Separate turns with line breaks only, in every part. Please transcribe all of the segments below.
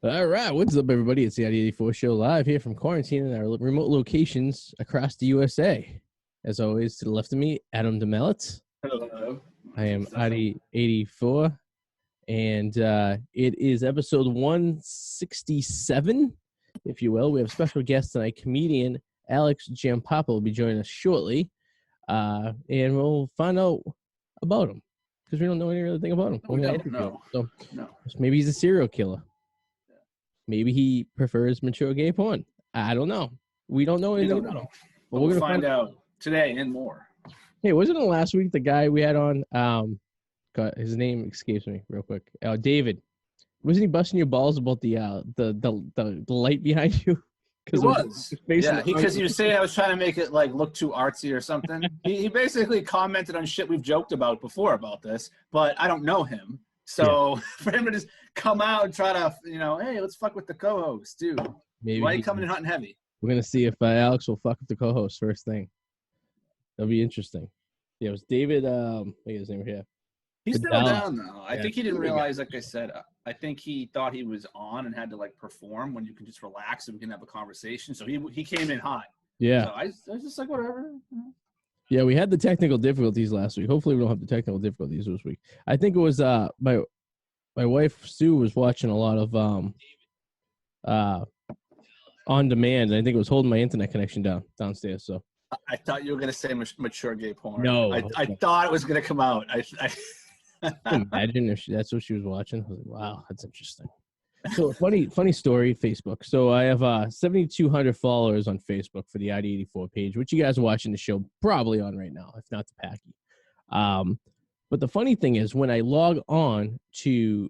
All right, what's up, everybody? It's the Arty 84 show live here from quarantine in our remote locations across the USA. As always, to the left of me, Adam DeMelitz.
Hello.
I am Arty 84, and it is episode 167, if you will. We have special guest tonight, comedian Alex Giampapa will be joining us shortly, and we'll find out about him because we don't know anything about him.
No.
Maybe he's a serial killer. Maybe he prefers mature gay porn. I don't know. We don't know anything about him.
But we're going to find out today and more.
Hey, wasn't it last week the guy we had on, God, his name escapes me real quick. David. Wasn't he busting your balls about the light behind you?
He was. Yeah, because he was saying I was trying to make it like look too artsy or something. he basically commented on shit we've joked about before about this, but I don't know him. So for him to just come out and try to, hey, let's fuck with the co-host, dude.
Maybe
why are you coming in hot and heavy?
We're going to see if Alex will fuck with the co-host first thing. That'll be interesting. Yeah, it was David, look at his name here.
He's still down, though. I think he didn't realize, like I said, I think he thought he was on and had to, like, perform when you can just relax and we can have a conversation. So he came in hot.
Yeah.
So I was just like, whatever.
Yeah, we had the technical difficulties last week. Hopefully we don't have the technical difficulties this week. I think it was my wife, Sue, was watching a lot of on demand, and I think it was holding my internet connection downstairs. So
I thought you were going to say mature gay porn.
No.
I thought it was going to come out. I
imagine if that's what she was watching. I was like, wow, that's interesting. So funny story, Facebook. So I have 7,200 followers on Facebook for the Arty 84 page, which you guys are watching the show probably on right now, if not the Packy. But the funny thing is when I log on to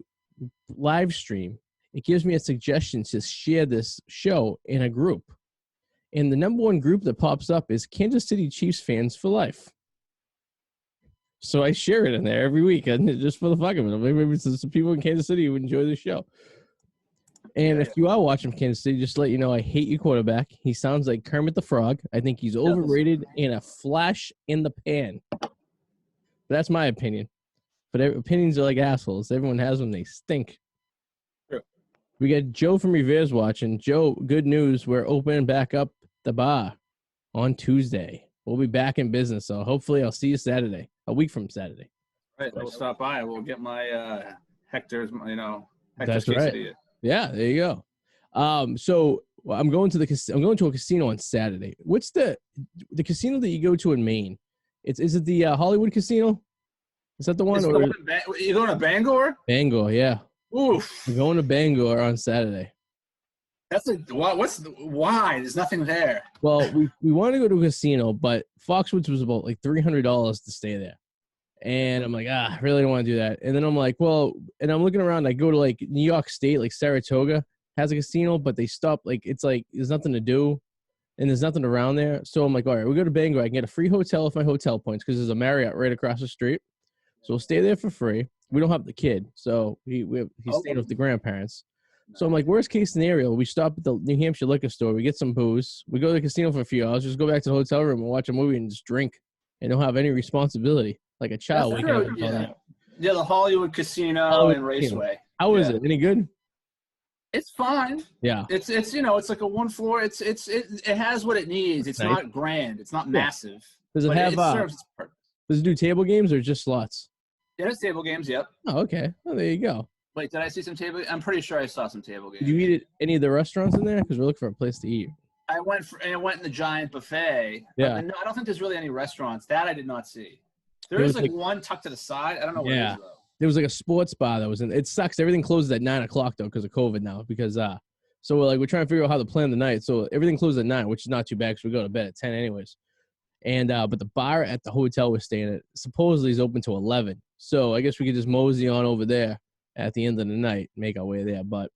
live stream, it gives me a suggestion to share this show in a group. And the number one group that pops up is Kansas City Chiefs fans for life. So I share it in there every week, and just for the fuck of it. Maybe some people in Kansas City who enjoy the show. And if you are watching Kansas City, just to let you know, I hate your quarterback. He sounds like Kermit the Frog. I think he's overrated and a flash in the pan. But that's my opinion. But opinions are like assholes. Everyone has them. They stink.
True.
We got Joe from Revere's watching. Joe, good news. We're opening back up the bar on Tuesday. We'll be back in business. So hopefully I'll see you Saturday, a week from Saturday.
Right. We'll stop by. We'll get my Hector's, Hector's
That's right.
quesadilla.
Yeah, there you go. So I'm going to a casino on Saturday. What's the casino that you go to in Maine? Is it the Hollywood Casino? Is that the one?
You going to Bangor?
Bangor, yeah.
Oof.
I'm going to Bangor on Saturday.
That's why? There's nothing there.
Well, we wanted to go to a casino, but Foxwoods was about like $300 to stay there. And I'm like, I really don't want to do that. And then I'm like, and I'm looking around. I go to like New York State, like Saratoga has a casino, but they stop. Like, it's like there's nothing to do and there's nothing around there. So I'm like, all right, we go to Bangor. I can get a free hotel with my hotel points because there's a Marriott right across the street. So we'll stay there for free. We don't have the kid. So he's staying with the grandparents. So I'm like, worst case scenario, we stop at the New Hampshire liquor store. We get some booze. We go to the casino for a few hours. Just go back to the hotel room and watch a movie and just drink and don't have any responsibility. Like a child.
Yeah, the Hollywood Casino and Raceway.
How is it? Any good?
It's fine.
Yeah.
It's it's like a one floor. It has what it needs. It's not grand. It's not massive.
Does it have
serves its purpose.
Does it do table games or just slots?
Yeah, it's table games. Yep.
Oh, okay. Well, there you go.
Wait, did I see some table? I'm pretty sure I saw some table games.
Did you eat at any of the restaurants in there? Because we're looking for a place to eat.
I went in the giant buffet.
Yeah.
No, I don't think there's really any restaurants. That I did not see. There is like one tucked to the side. I don't know what it is, though.
There was like a sports bar that was in. It sucks. Everything closes at 9 o'clock, though, because of COVID now. Because, so we're trying to figure out how to plan the night. So everything closes at 9, which is not too bad because we go to bed at 10 anyways. And, but the bar at the hotel we're staying at supposedly is open to 11. So I guess we could just mosey on over there at the end of the night, make our way there. But,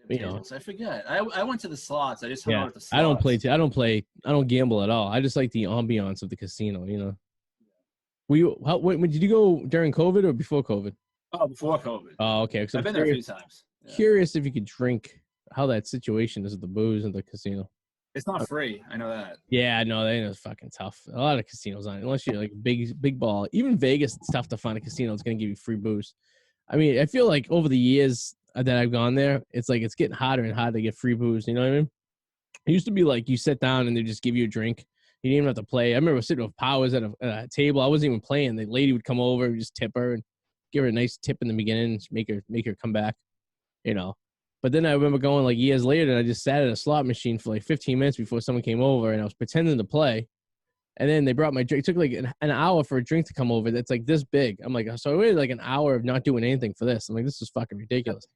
I forget. I went to the slots. I just hung out at the slots.
I don't gamble at all. I just like the ambiance of the casino, When did you go during COVID or before COVID?
Oh, before COVID.
Oh, okay.
I've been there a few times. Yeah.
Curious if you could drink, how that situation is at the booze in the casino.
It's not free. I know that.
Yeah, no, they know it's fucking tough. A lot of casinos on it, unless you're like big ball. Even Vegas, it's tough to find a casino that's going to give you free booze. I mean, I feel like over the years, that I've gone there, it's like it's getting hotter and hotter to get free booze. You know what I mean? It used to be like you sit down and they just give you a drink. You didn't even have to play. I remember sitting with Powers at a table. I wasn't even playing. The lady would come over, and just tip her and give her a nice tip in the beginning, and make her come back. You know. But then I remember going like years later, and I just sat at a slot machine for like 15 minutes before someone came over, and I was pretending to play. And then they brought my drink. It took like an hour for a drink to come over. That's like this big. I'm like, so I waited like an hour of not doing anything for this. I'm like, this is fucking ridiculous.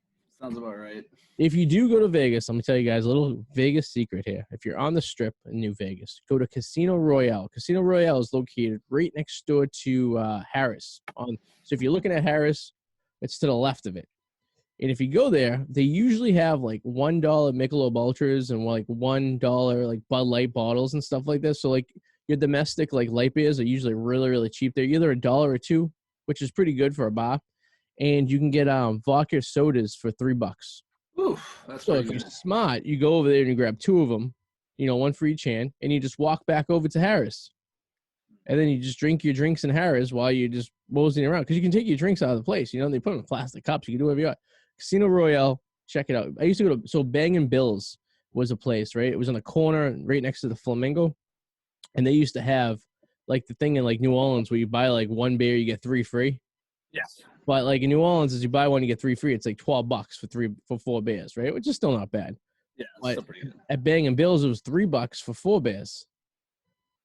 Sounds about right.
If you do go to Vegas, I'm gonna tell you guys a little Vegas secret here. If you're on the Strip in New Vegas, go to Casino Royale. Casino Royale is located right next door to Harris. So if you're looking at Harris, it's to the left of it. And if you go there, they usually have like $1 Michelob Ultras and like $1 like Bud Light bottles and stuff like this. So like your domestic like light beers are usually really, really cheap. They're either $1 or $2, which is pretty good for a bar. And you can get vodka sodas for $3.
Oof, that's
so if you're smart, you go over there and you grab 2 of them, you know, one for each hand, and you just walk back over to Harris. And then you just drink your drinks in Harris while you're just moseying around. Because you can take your drinks out of the place. You know, they put them in plastic cups. You can do whatever you want. Casino Royale, check it out. I used to go to, so Bang & Bill's was a place, right? It was on the corner right next to the Flamingo. And they used to have, like, the thing in, like, New Orleans where you buy, like, 1 beer, you get 3 free.
Yes.
But, like, in New Orleans, as you buy 1, you get 3 free. It's, like, $12 for 4 beers, right? Which is still not bad.
Yeah,
but
still pretty good.
At Bang & Bill's, it was $3 for 4 beers.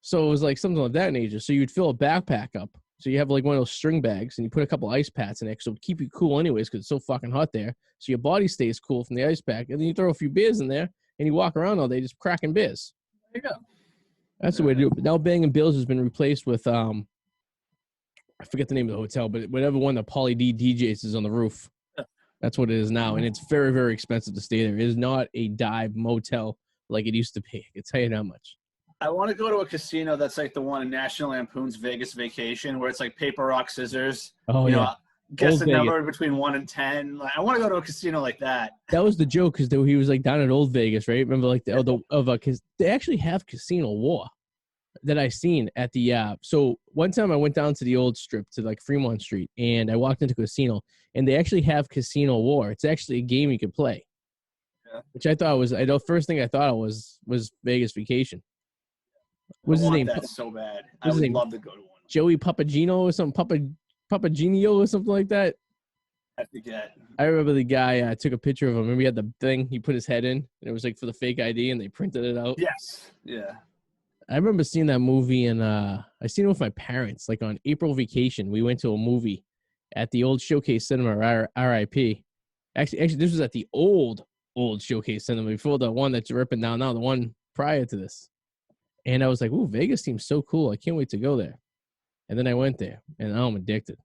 So it was, like, something of that nature. So you'd fill a backpack up. So you have, like, one of those string bags, and you put a couple ice packs in it, so it would keep you cool anyways because it's so fucking hot there. So your body stays cool from the ice pack. And then you throw a few beers in there, and you walk around all day just cracking beers.
There you go.
That's the way to do it. But now Bang & Bill's has been replaced with, I forget the name of the hotel, but whatever one that Pauly D DJs is on the roof. That's what it is now. And it's very, very expensive to stay there. It is not a dive motel like it used to be. I can tell you that much.
I want to go to a casino that's like the one in National Lampoon's Vegas Vacation, where it's like paper, rock, scissors.
Oh,
you
yeah.
know, guess
Old
the
Vegas.
number between 1 and 10. Like, I want to go to a casino like that.
That was the joke because he was like down at Old Vegas, right? Remember, like because they actually have Casino War that I seen at the So one time I went down to the old Strip to like Fremont Street, and I walked into a casino, and they actually have Casino War. It's actually a game you could play, which I thought was. I know first thing I thought it was Vegas Vacation. What's his name?
That's so bad. I would love to go to one.
Joey Papagino or something, Papagino or something like that.
I forget.
I remember the guy took a picture of him. Remember he had the thing, he put his head in, and it was like for the fake ID, and they printed it out.
Yes. Yeah.
I remember seeing that movie, and I seen it with my parents, like on April vacation. We went to a movie at the old Showcase Cinema, RIP. Actually, this was at the old Showcase Cinema before the one that's ripping down now, the one prior to this. And I was like, ooh, Vegas seems so cool. I can't wait to go there. And then I went there, and now I'm addicted.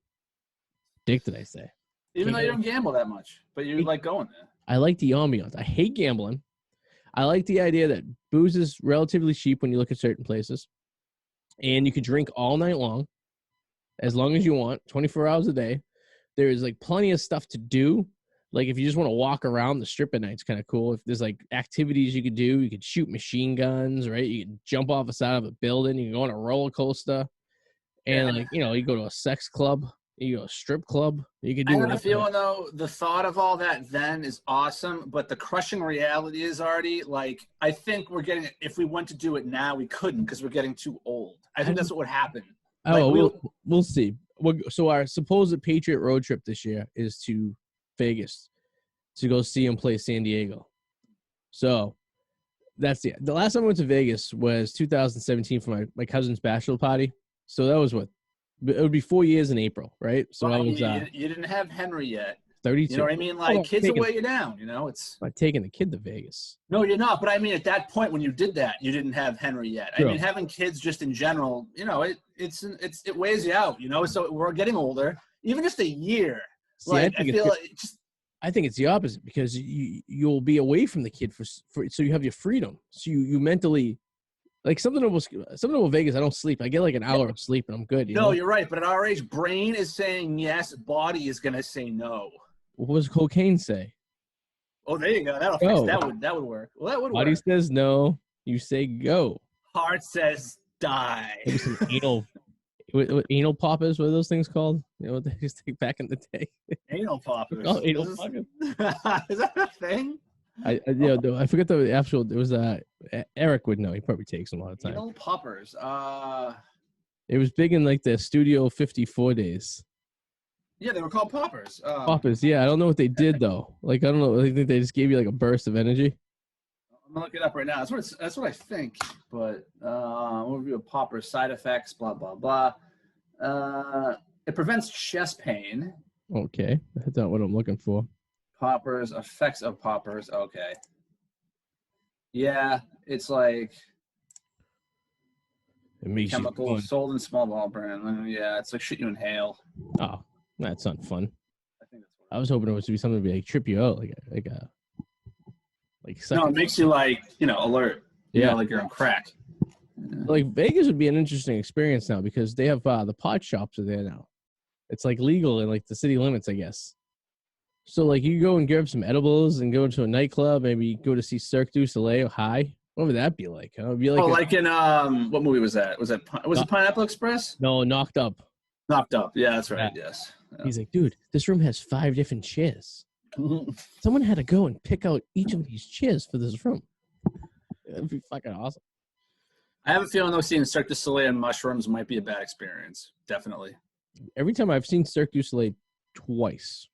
Addicted, I say.
Even though you don't gamble that much, but you like going there.
I like the ambiance. I hate gambling. I like the idea that booze is relatively cheap when you look at certain places. And you can drink all night long, as long as you want, 24 hours a day. There is, like, plenty of stuff to do. Like, if you just want to walk around the Strip at night, it's kind of cool. If there's, like, activities you could do, you could shoot machine guns, right? You can jump off the side of a building. You can go on a roller coaster. And, like, you know, you go to a sex club. You go to a strip club. You could do
I have a feeling, though, the thought of all that then is awesome, but the crushing reality is, Arty, like, I think we're getting – if we went to do it now, we couldn't because we're getting too old. I think that's what would happen.
Oh,
like,
we'll see. So our supposed Patriot road trip this year is to Vegas to go see him play San Diego. So that's the last time I went to Vegas was 2017 for my cousin's bachelor party. So that was what? It would be 4 years in April, right? So I was
you didn't have Henry yet.
32.
You know what I mean? Like, kids will weigh you down, you know? It's
I'm taking the kid to Vegas.
No, you're not. But I mean, at that point when you did that, you didn't have Henry yet.
Sure.
I mean, having kids just in general, you know, it weighs you out, you know? So we're getting older. Even just a year.
See,
like, I feel like
I think it's the opposite because you'll be away from the kid for so you have your freedom. So you mentally, like something about Vegas. I don't sleep. I get like an hour of sleep and I'm good. You know?
You're right. But at our age, brain is saying yes, body is gonna say no.
What does cocaine say?
Oh, there you go. That'll fix that would work. Well, that would
body
work.
says no. You say go.
Heart says die.
Maybe some anal. What anal poppers? What are those things called? You know what they used to take back in the day?
Anal poppers.
Oh, anal poppers.
Is that a thing?
I forget the actual. It was Eric would know. He probably takes them all the time.
Anal poppers.
It was big in like the Studio 54 days.
Yeah, they were called poppers.
Poppers. Yeah, I don't know what they did though. Like I don't know. I think they just gave you like a burst of energy.
I'm gonna look it up right now. That's what I think. But overview of poppers, side effects, blah blah blah. It prevents chest pain.
Okay, that's not what I'm looking for.
Poppers, effects of poppers. Okay. Yeah, it's like chemical sold in small ball brand. Yeah, it's like shit you inhale.
Oh, that's not fun. I think that's what I was hoping it was to be something to be like trip you out, like
no, it makes you like alert. Yeah, like you're on crack.
Yeah. Like Vegas would be an interesting experience now because they have the pot shops are there now. It's like legal in like the city limits, I guess. So like you go and grab some edibles and go into a nightclub, maybe go to see Cirque du Soleil High. What would that be like? It'd be like
like in what movie was that? Was it Pineapple Express?
No, Knocked Up.
Knocked Up. Yeah, that's right. Yeah. Yes.
Yeah. He's like, dude, this room has 5 different chairs. Someone had to go and pick out each of these chairs for this room. That'd be fucking awesome.
I have a feeling though, seeing Cirque du Soleil and mushrooms might be a bad experience. Definitely.
Every time I've seen Cirque du Soleil twice.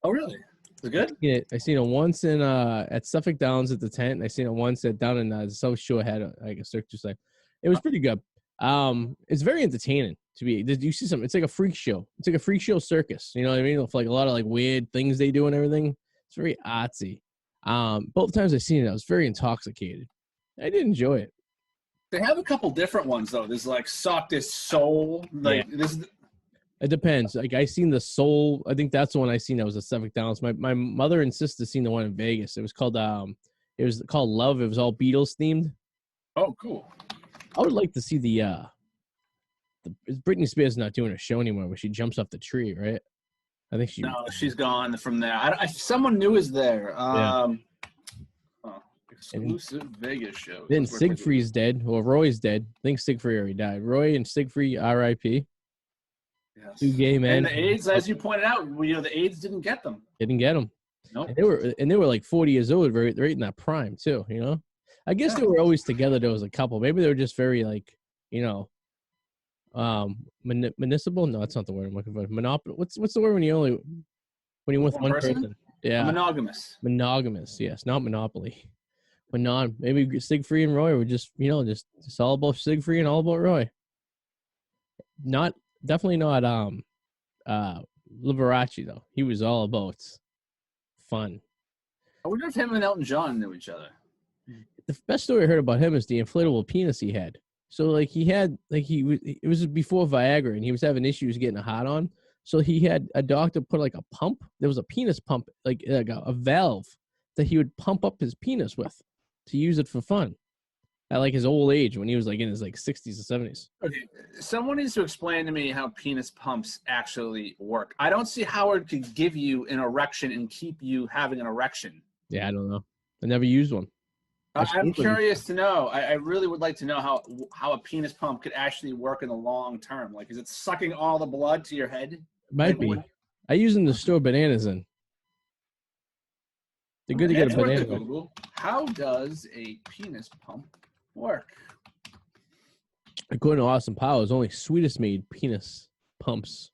Oh, really? Is it good?
Yeah, I seen it once in at Suffolk Downs at the tent. And I seen it once down in the South Shore had like a Cirque du Soleil. It was pretty good. It's very entertaining to be. Did you see something? It's like a freak show. It's like a freak show circus. You know what I mean? With like a lot of like weird things they do and everything. It's very artsy. Both times I seen it, I was very intoxicated. I did enjoy it.
They have a couple different ones though. There's like Sock This Soul. Like this.
It depends. Like I seen the Soul. I think that's the one I seen. That was a Suffolk Downs. My mother and sister seen the one in Vegas. It was called Love. It was all Beatles themed.
Oh, cool.
I would like to see the Britney Spears not doing a show anymore where she jumps off the tree, right? I think
she's gone from there. Someone new is there. Exclusive Vegas show.
Then Siegfried's dead. Well, Roy's dead. I think Siegfried already died. Roy and Siegfried, R.I.p.
Yes.
2 gay men.
And the AIDS, as you pointed out, the AIDS didn't get them.
Didn't get them.
Nope.
And they were like 40 years old, right in that prime too. You know, I guess they were always together. There was a couple. Maybe they were just very like, municipal. No, that's not the word I'm looking for. Monopoly. What's the word when you with one person? Yeah,
monogamous.
Monogamous. Yes, not monopoly. But maybe Siegfried and Roy were just just all about Siegfried and all about Roy. Definitely not Liberace though. He was all about fun.
I wonder if him and Elton John knew each other.
The best story I heard about him is the inflatable penis he had. So like it was before Viagra and he was having issues getting a hard on. So he had a doctor put like a pump. There was a penis pump, like a valve that he would pump up his penis with to use it for fun at like his old age when he was like in his like 60s or 70s.
Okay, someone needs to explain to me how penis pumps actually work. I don't see how it could give you an erection and keep you having an erection.
Yeah, I don't know. I never used one.
I'm curious to know. I really would like to know how a penis pump could actually work in the long term. Like, is it sucking all the blood to your head?
It might be. I use them to store bananas in. They're good to get a banana.
Google. How does a penis pump work?
According to Austin Powers, only Swedish made penis pumps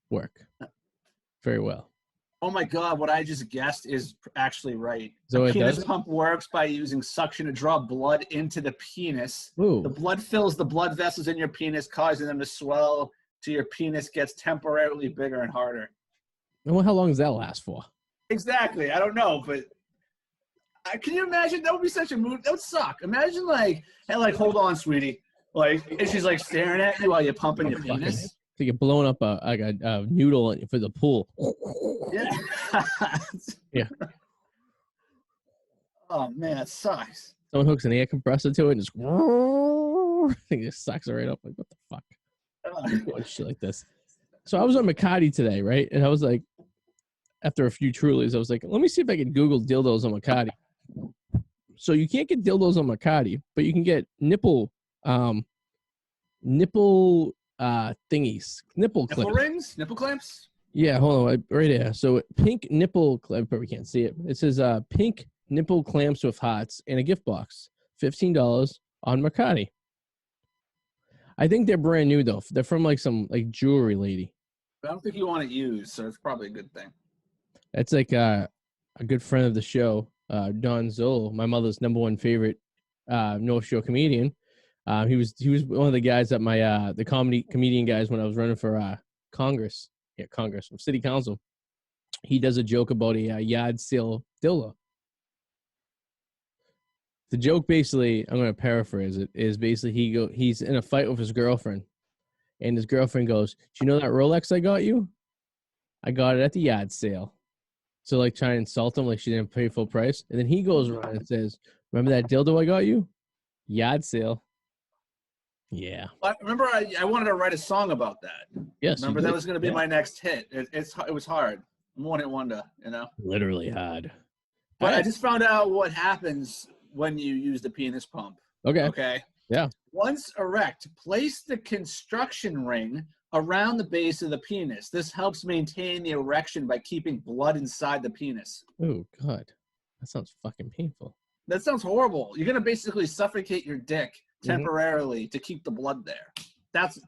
work very well.
Oh my God, what I just guessed is actually right.
So
the penis pump works by using suction to draw blood into the penis.
Ooh.
The blood fills the blood vessels in your penis, causing them to swell till your penis gets temporarily bigger and harder.
Well, how long does that last for?
Exactly. I don't know, but can you imagine? That would be such a mood. That would suck. Imagine like, hey, like, hold on, sweetie. Like, and she's like staring at you while you're pumping your penis.
So you're blowing up a noodle for the pool.
Yeah.
Yeah.
Oh man, that sucks.
Someone hooks an air compressor to it and just it just sucks it right up. Like, what the fuck? Shit like this. So I was on Macati today, right? And I was like, after a few Trulies, I was like, let me see if I can Google dildos on Macati. So you can't get dildos on Macati, but you can get nipple thingies, nipple
Nipple
clamps.
rings, nipple clamps.
Yeah, hold on, right there. So pink nipple, I probably can't see it. It says pink nipple clamps with hearts and a gift box, $15 on Mercari. I think they're brand new though. They're from like some like jewelry lady.
I don't think you want it used, so it's probably a good thing.
That's like a good friend of the show, Don Zoll, my mother's number one favorite North Shore comedian. He was one of the guys at my the comedian guys when I was running for Congress, city council. He does a joke about a yard sale dildo. The joke basically, I'm going to paraphrase it, is basically he's in a fight with his girlfriend, and his girlfriend goes, "Do you know that Rolex I got you? I got it at the yard sale." So like trying to insult him like she didn't pay full price, and then he goes around and says, "Remember that dildo I got you? Yard sale." Yeah.
I remember I wanted to write a song about that.
Yes.
Remember that was going to be my next hit. It was hard. One-hit wonder, you know.
Literally hard.
But I just found out what happens when you use the penis pump. Okay.
Yeah.
Once erect, place the construction ring around the base of the penis. This helps maintain the erection by keeping blood inside the penis.
Oh, God. That sounds fucking painful.
That sounds horrible. You're going to basically suffocate your dick temporarily to keep the blood there. That's,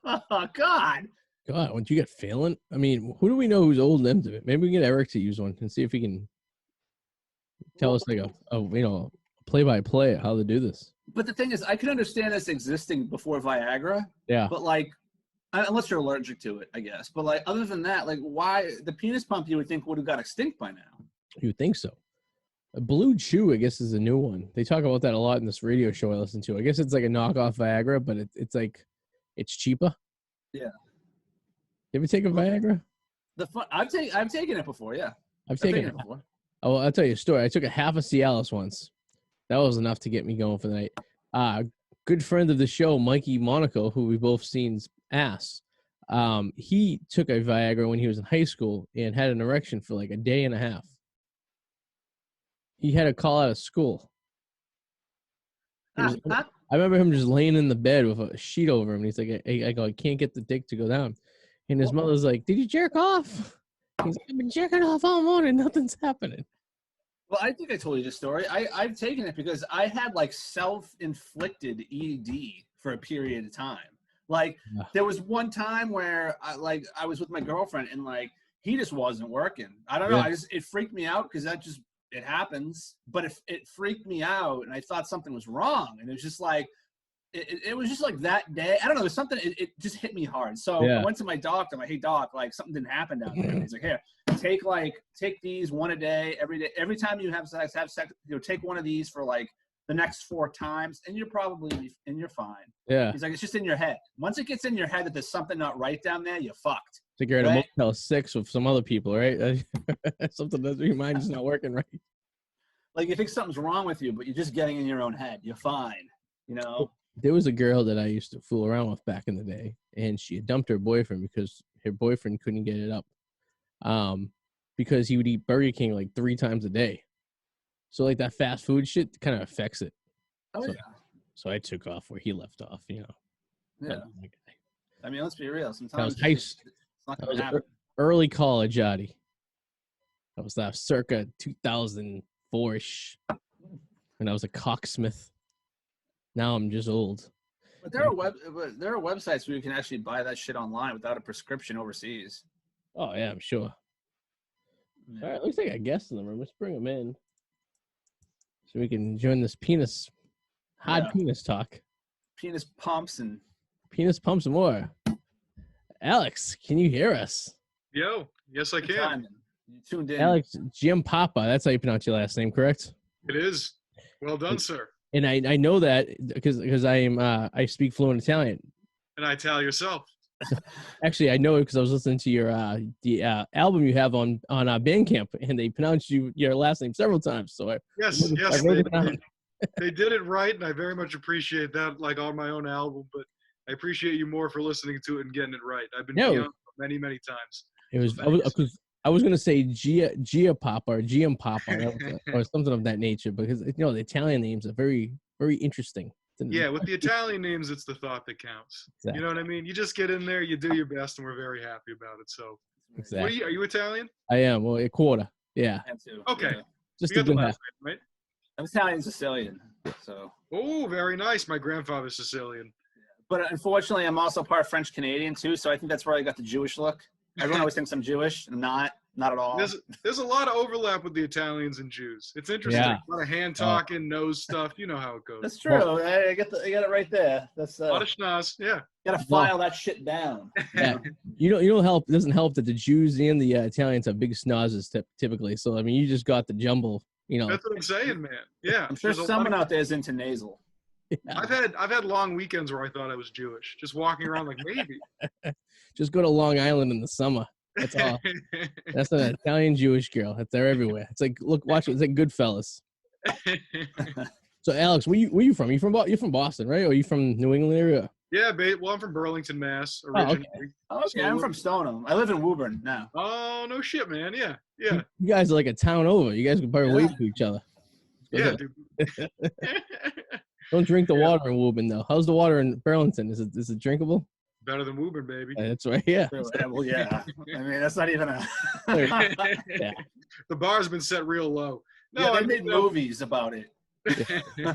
oh, God.
God, once you get failing, I mean, who do we know who's old and into it? Maybe we can get Eric to use one and see if he can tell us like a play-by-play how to do this.
But the thing is, I can understand this existing before Viagra.
Yeah.
But like, unless you're allergic to it, I guess. But like, other than that, like, why the penis pump you would think would have got extinct by now?
You would think so. A Blue Chew, I guess, is a new one. They talk about that a lot in this radio show I listen to. I guess it's like a knockoff Viagra, but it's like it's cheaper.
Yeah.
You ever take a Viagra?
I've taken it before. Yeah.
I've taken it before. Oh, I'll tell you a story. I took a half a Cialis once. That was enough to get me going for the night. Good friend of the show, Mikey Monaco, who we both seen's ass. He took a Viagra when he was in high school and had an erection for like a day and a half. He had to call out of school. I remember him just laying in the bed with a sheet over him. And he's like, I can't get the dick to go down. And his mother's like, did you jerk off? He's like, I've been jerking off all morning. Nothing's happening.
Well, I think I told you this story. I've taken it because I had like self-inflicted ED for a period of time. Like there was one time where I was with my girlfriend and like he just wasn't working. I don't know.
Yeah.
It freaked me out because it happens. But it freaked me out and I thought something was wrong. And it was just like it was just like that day. I don't know. There's something. It just hit me hard. So I went to my doctor. I'm like, hey doc, like something didn't happen down there. He's like, here. Take these one a day, every day. Every time you have sex, take one of these for like the next 4 times, and you're fine.
Yeah.
He's like, it's just in your head. Once it gets in your head that there's something not right down there, you're fucked.
It's like you're at a Motel 6 with some other people, right? Something that your mind is not working right.
Like you think something's wrong with you, but you're just getting in your own head. You're fine. You know.
There was a girl that I used to fool around with back in the day, and she had dumped her boyfriend because her boyfriend couldn't get it up. Because he would eat Burger King like 3 times a day. So like that fast food shit kind of affects it.
Oh,
So I took off where he left off, you know.
Yeah. I mean, let's be real.
that
Sometimes
was
it's not going to happen.
Early college, Arty. That was circa 2004-ish. When I was a cocksmith. Now I'm just old.
But there are websites where you can actually buy that shit online without a prescription overseas.
Oh, yeah, I'm sure. Yeah. All right, looks like I guessed in the room. Let's bring them in so we can join this penis talk.
Penis pumps and
more. Alex, can you hear us?
Yo, yes, I can.
You tuned in.
Alex Giampapa, that's how you pronounce your last name, correct?
It is. Well done, sir.
And I know that because I speak fluent Italian.
And I tell yourself.
Actually, I know it because I was listening to your album you have on Bandcamp, and they pronounced your last name several times. So I wrote it down.
They did it right, and I very much appreciate that. Like on my own album, but I appreciate you more for listening to it and getting it right. I've been young many times.
It was I was gonna say Giampapa or Giampapa or something of that nature because the Italian names are very very interesting.
Yeah, with the Italian names, it's the thought that counts. Exactly. You know what I mean? You just get in there, you do your best, and we're very happy about it. So,
exactly.
Are you Italian?
I am. Well, a quarter. Yeah.
I am too.
Okay.
Yeah.
Just
you
a
got the
good
last
half.
name, right?
I'm Italian Sicilian. So.
Oh, very nice. My grandfather's Sicilian.
But unfortunately, I'm also part French Canadian too, so I think that's where I got the Jewish look. Everyone always thinks I'm Jewish. I'm not at all.
There's a lot of overlap with the Italians and Jews. It's interesting.
Yeah.
A lot of hand talking, nose stuff. You know how it goes.
That's true. I got it right there. That's
a lot of schnoz. Yeah.
Gotta file that shit down.
Yeah. You don't help. It doesn't help that the Jews and the Italians have big snozzes typically. So I mean, you just got the jumble. You know.
That's what I'm saying, man. Yeah.
I'm sure someone out there is into nasal.
Yeah.
I've had long weekends where I thought I was Jewish, just walking around like maybe.
Just go to Long Island in the summer. That's all. That's an Italian Jewish girl. They're everywhere. It's like watch it. It's like Goodfellas. So Alex, where you from? You're from Boston, right? Or are you from New England area?
Yeah, well, I'm from Burlington, Mass. Originally.
Oh, okay. I'm from Stoneham. I live in Woburn now.
Oh, no shit, man. Yeah. You
guys are like a town over. You guys can probably wait for each other.
Yeah, dude.
Don't drink the water in Woburn though. How's the water in Burlington? Is it drinkable?
Better than Woburn, baby.
That's right. Yeah.
Well, yeah. I mean, that's not even a.
Yeah.
The bar's been set real low.
No, I made movies about it.
Yeah.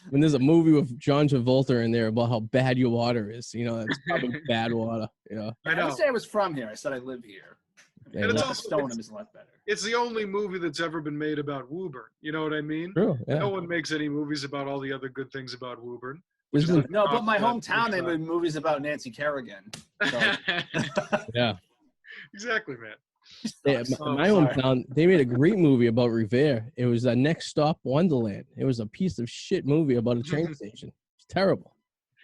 When there's a movie with John Travolta in there about how bad your water is, it's probably bad water. Yeah.
I didn't say I was from here. I said I live here.
And it's also
Stoneham is a lot better.
It's the only movie that's ever been made about Woburn. You know what I mean?
True. Yeah.
No one makes any movies about all the other good things about Woburn.
No, but my hometown, they made movies about Nancy Kerrigan. So.
Yeah.
Exactly, man.
Yeah, my hometown, they made a great movie about Revere. It was a Next Stop Wonderland. It was a piece of shit movie about a train station. It's terrible.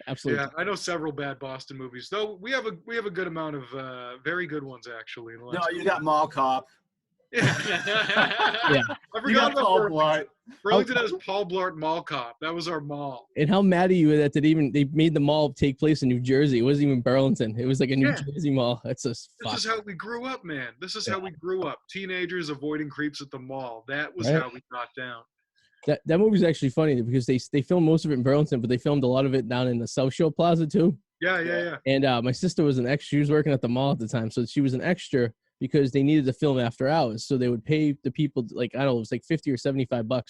Absolutely.
Yeah, I know several bad Boston movies. Though we have a good amount of very good ones actually. In the last
you got Mall Cop.
Yeah.
Yeah.
I forgot about Paul Blart. Burlington has Paul Blart Mall Cop. That was our mall.
And how mad are you that they made the mall take place in New Jersey? It wasn't even Burlington. It was like a New Jersey mall. That's just
This is how we grew up, man. This is how we grew up. Teenagers avoiding creeps at the mall. That was how we got down.
That movie's actually funny because they filmed most of it in Burlington, but they filmed a lot of it down in the South Shore Plaza too.
Yeah.
And my sister was an extra. She was working at the mall at the time, so she was an extra because they needed to film after hours. So they would pay the people, like, I don't know, it was like $50 or $75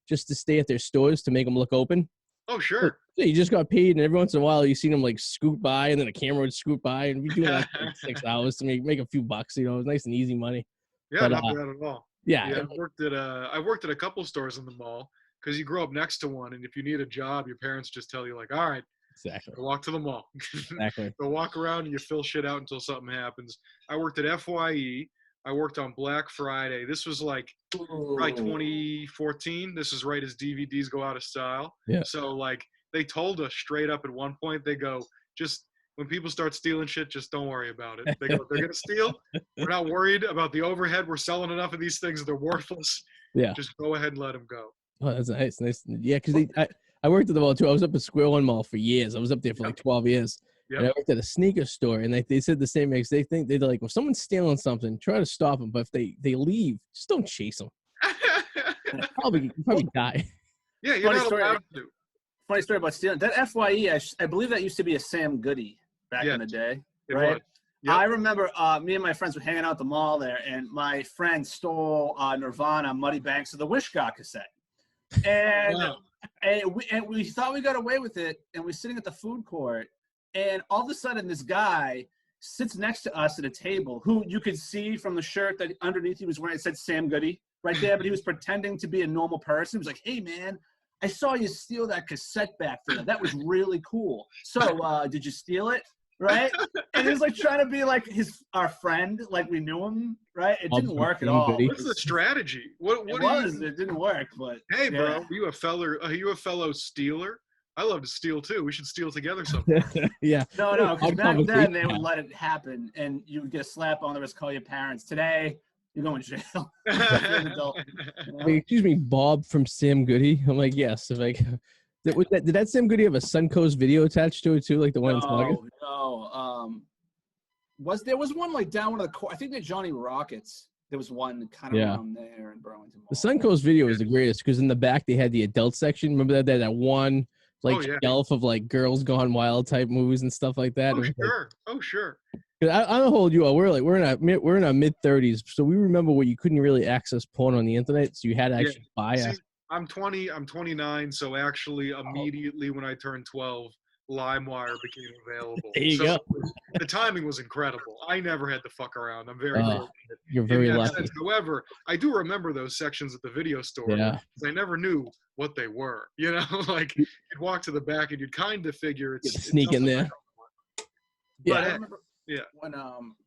just to stay at their stores to make them look open.
Oh, sure.
So you just got paid, and every once in a while you see them like scoot by, and then a camera would scoot by, and we do that for like 6 hours to make a few bucks. It was nice and easy money.
Yeah,
but,
not bad at all.
Yeah.
I worked at a couple stores in the mall because you grow up next to one, and if you need a job, your parents just tell you like, all right,
exactly,
go walk to the mall.
Exactly.
Go walk around and you fill shit out until something happens. I worked at FYE. I worked on Black Friday. This was like probably 2014. This is right as DVDs go out of style.
Yeah.
So like they told us straight up at one point, they go, just when people start stealing shit, just don't worry about it. They go, they're going to steal. We're not worried about the overhead. We're selling enough of these things. They're worthless.
Yeah.
Just go ahead and let them go.
Oh, that's nice. Nice. Yeah. Cause I worked at the mall too. I was up at Square One Mall for years. I was up there for like 12 years. Yep. And I worked at a sneaker store, and they said the same thing. They think they're like, if someone's stealing something, try to stop them. But if they leave, just don't chase them. probably die.
Yeah, you're not allowed to.
Funny story about stealing. That FYE, I believe that used to be a Sam Goody back in the day. Right? Yep. I remember me and my friends were hanging out at the mall there, and my friend stole Nirvana, Muddy Banks of the Wish God cassette. And, and we thought we got away with it, and we're sitting at the food court. And all of a sudden, this guy sits next to us at a table who you could see from the shirt that underneath he was wearing, it said Sam Goody right there, but he was pretending to be a normal person. He was like, hey, man, I saw you steal that cassette back there. That was really cool. So did you steal it? Right? And he was like trying to be like our friend, like we knew him, right? It didn't work at all.
What's the strategy?
It didn't work, but
hey, bro, are you a fellow stealer? I love to steal too. We should steal together sometime.
Yeah.
No, because back then they would let it happen, and you would get a slap on the wrist, call your parents. Today, you're going to jail. You're an adult, you know?
Hey, excuse me, Bob from Sam Goody. I'm like, yes. Did that Sam Goody have a Suncoast video attached to it too, like the one in Target?
No. There was one like down one of the I think the Johnny Rockets. There was one kind of around there in Burlington Mall.
The Suncoast video was the greatest because in the back they had the adult section. Remember that one like shelf of like Girls Gone Wild type movies and stuff like that.
Oh sure, oh sure.
I'll hold you up. We're in our mid-30s, so we remember where you couldn't really access porn on the internet, so you had to actually buy a.
I'm 20. I'm 29. So actually, immediately when I turned 12, LimeWire became available.
There you go.
The timing was incredible. I never had to fuck around. I'm very fortunate.
You're very lucky.
Sense. However, I do remember those sections at the video store.
Yeah.
I never knew what they were. You know, like you'd walk to the back and you'd kind of figure it's
sneak in there.
Yeah. I remember, when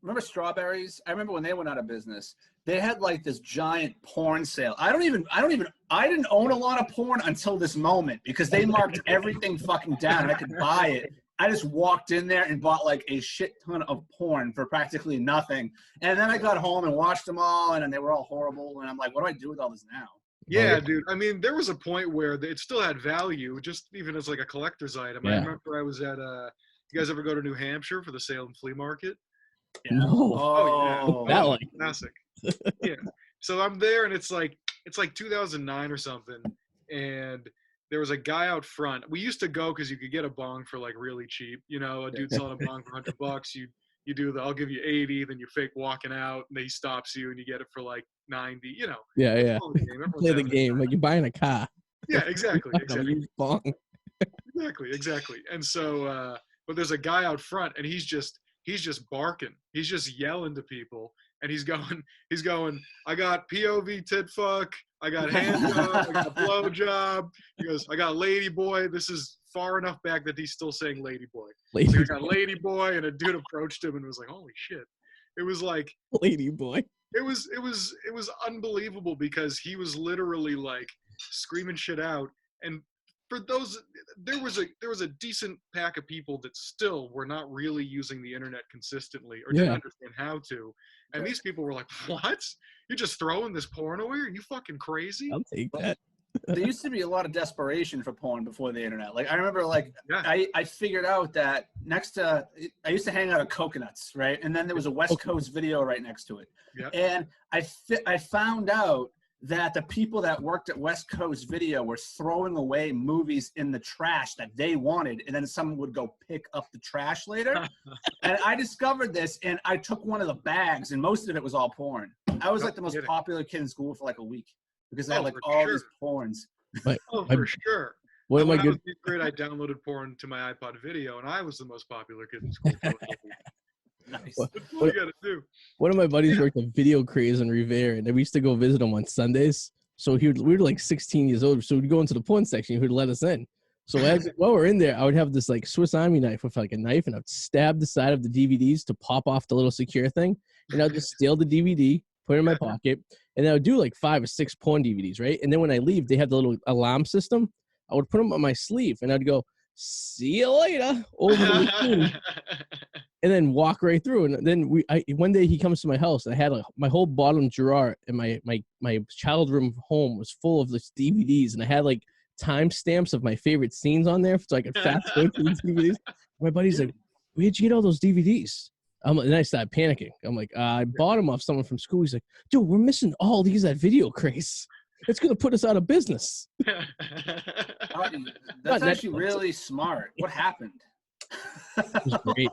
remember Strawberries? I remember when they went out of business. They had like this giant porn sale. I didn't own a lot of porn until this moment because they marked everything fucking down and I could buy it. I just walked in there and bought like a shit ton of porn for practically nothing. And then I got home and watched them all and they were all horrible. And I'm like, what do I do with all this now?
Yeah, dude. I mean, there was a point where it still had value, just even as like a collector's item. Yeah. I remember I was at you guys ever go to New Hampshire for the Salem Flea Market?
Yeah. No.
That like classic. Yeah. So I'm there and it's like 2009 or something, and there was a guy out front. We used to go because you could get a bong for like really cheap. You know, a dude selling a bong for $100. You do the I'll give you 80, then you fake walking out, and he stops you and you get it for like 90. You know.
Yeah. Play the game like you're buying a car.
Yeah, exactly. Bong. Exactly. And so, but there's a guy out front, and he's just barking. He's just yelling to people, and he's going. I got POV tit fuck. I got hand job. I got blow job. He goes, I got lady boy. This is far enough back that he's still saying lady boy. I got lady boy, and a dude approached him and was like, holy shit. It was like
lady boy.
It was unbelievable because he was literally like screaming shit out, and for those, there was a decent pack of people that still were not really using the internet consistently or didn't understand how to. And these people were like, what? You're just throwing this porn away? Are you fucking crazy?
I'll take that.
There used to be a lot of desperation for porn before the internet. Like I remember I figured out that I used to hang out at Coconuts, right? And then there was a West Coast Video right next to it. Yeah. And I found out that the people that worked at West Coast Video were throwing away movies in the trash that they wanted, and then someone would go pick up the trash later. And I discovered this, and I took one of the bags, and most of it was all porn. I was like the most popular kid in school for like a week because I had like all these porns.
For sure.
When I was
in eighth grade, I downloaded porn to my iPod Video, and I was the most popular kid in school.
Nice.
What you gotta do?
One of my buddies worked at Video Craze in Revere, and we used to go visit him on Sundays. So we were like 16 years old, so we'd go into the porn section. He would let us in. So while we're in there, I would have this like Swiss Army knife with like a knife, and I'd stab the side of the DVDs to pop off the little secure thing, and I'd just steal the DVD, put it in my pocket, and I would do like 5 or 6 porn DVDs, right? And then when I leave, they had the little alarm system. I would put them on my sleeve, and I'd go, "See you later," over the machine. And then walk right through. And then one day he comes to my house. And I had my whole bottom drawer in my child room home was full of this DVDs, and I had like timestamps of my favorite scenes on there, so I could fast forward to the DVDs. My buddy's like, "Where'd you get all those DVDs?" And I started panicking. I'm like, "I bought them off someone from school." He's like, "Dude, we're missing all these at Video Craze. It's gonna put us out of business."
That's actually really smart. What happened?
It was great.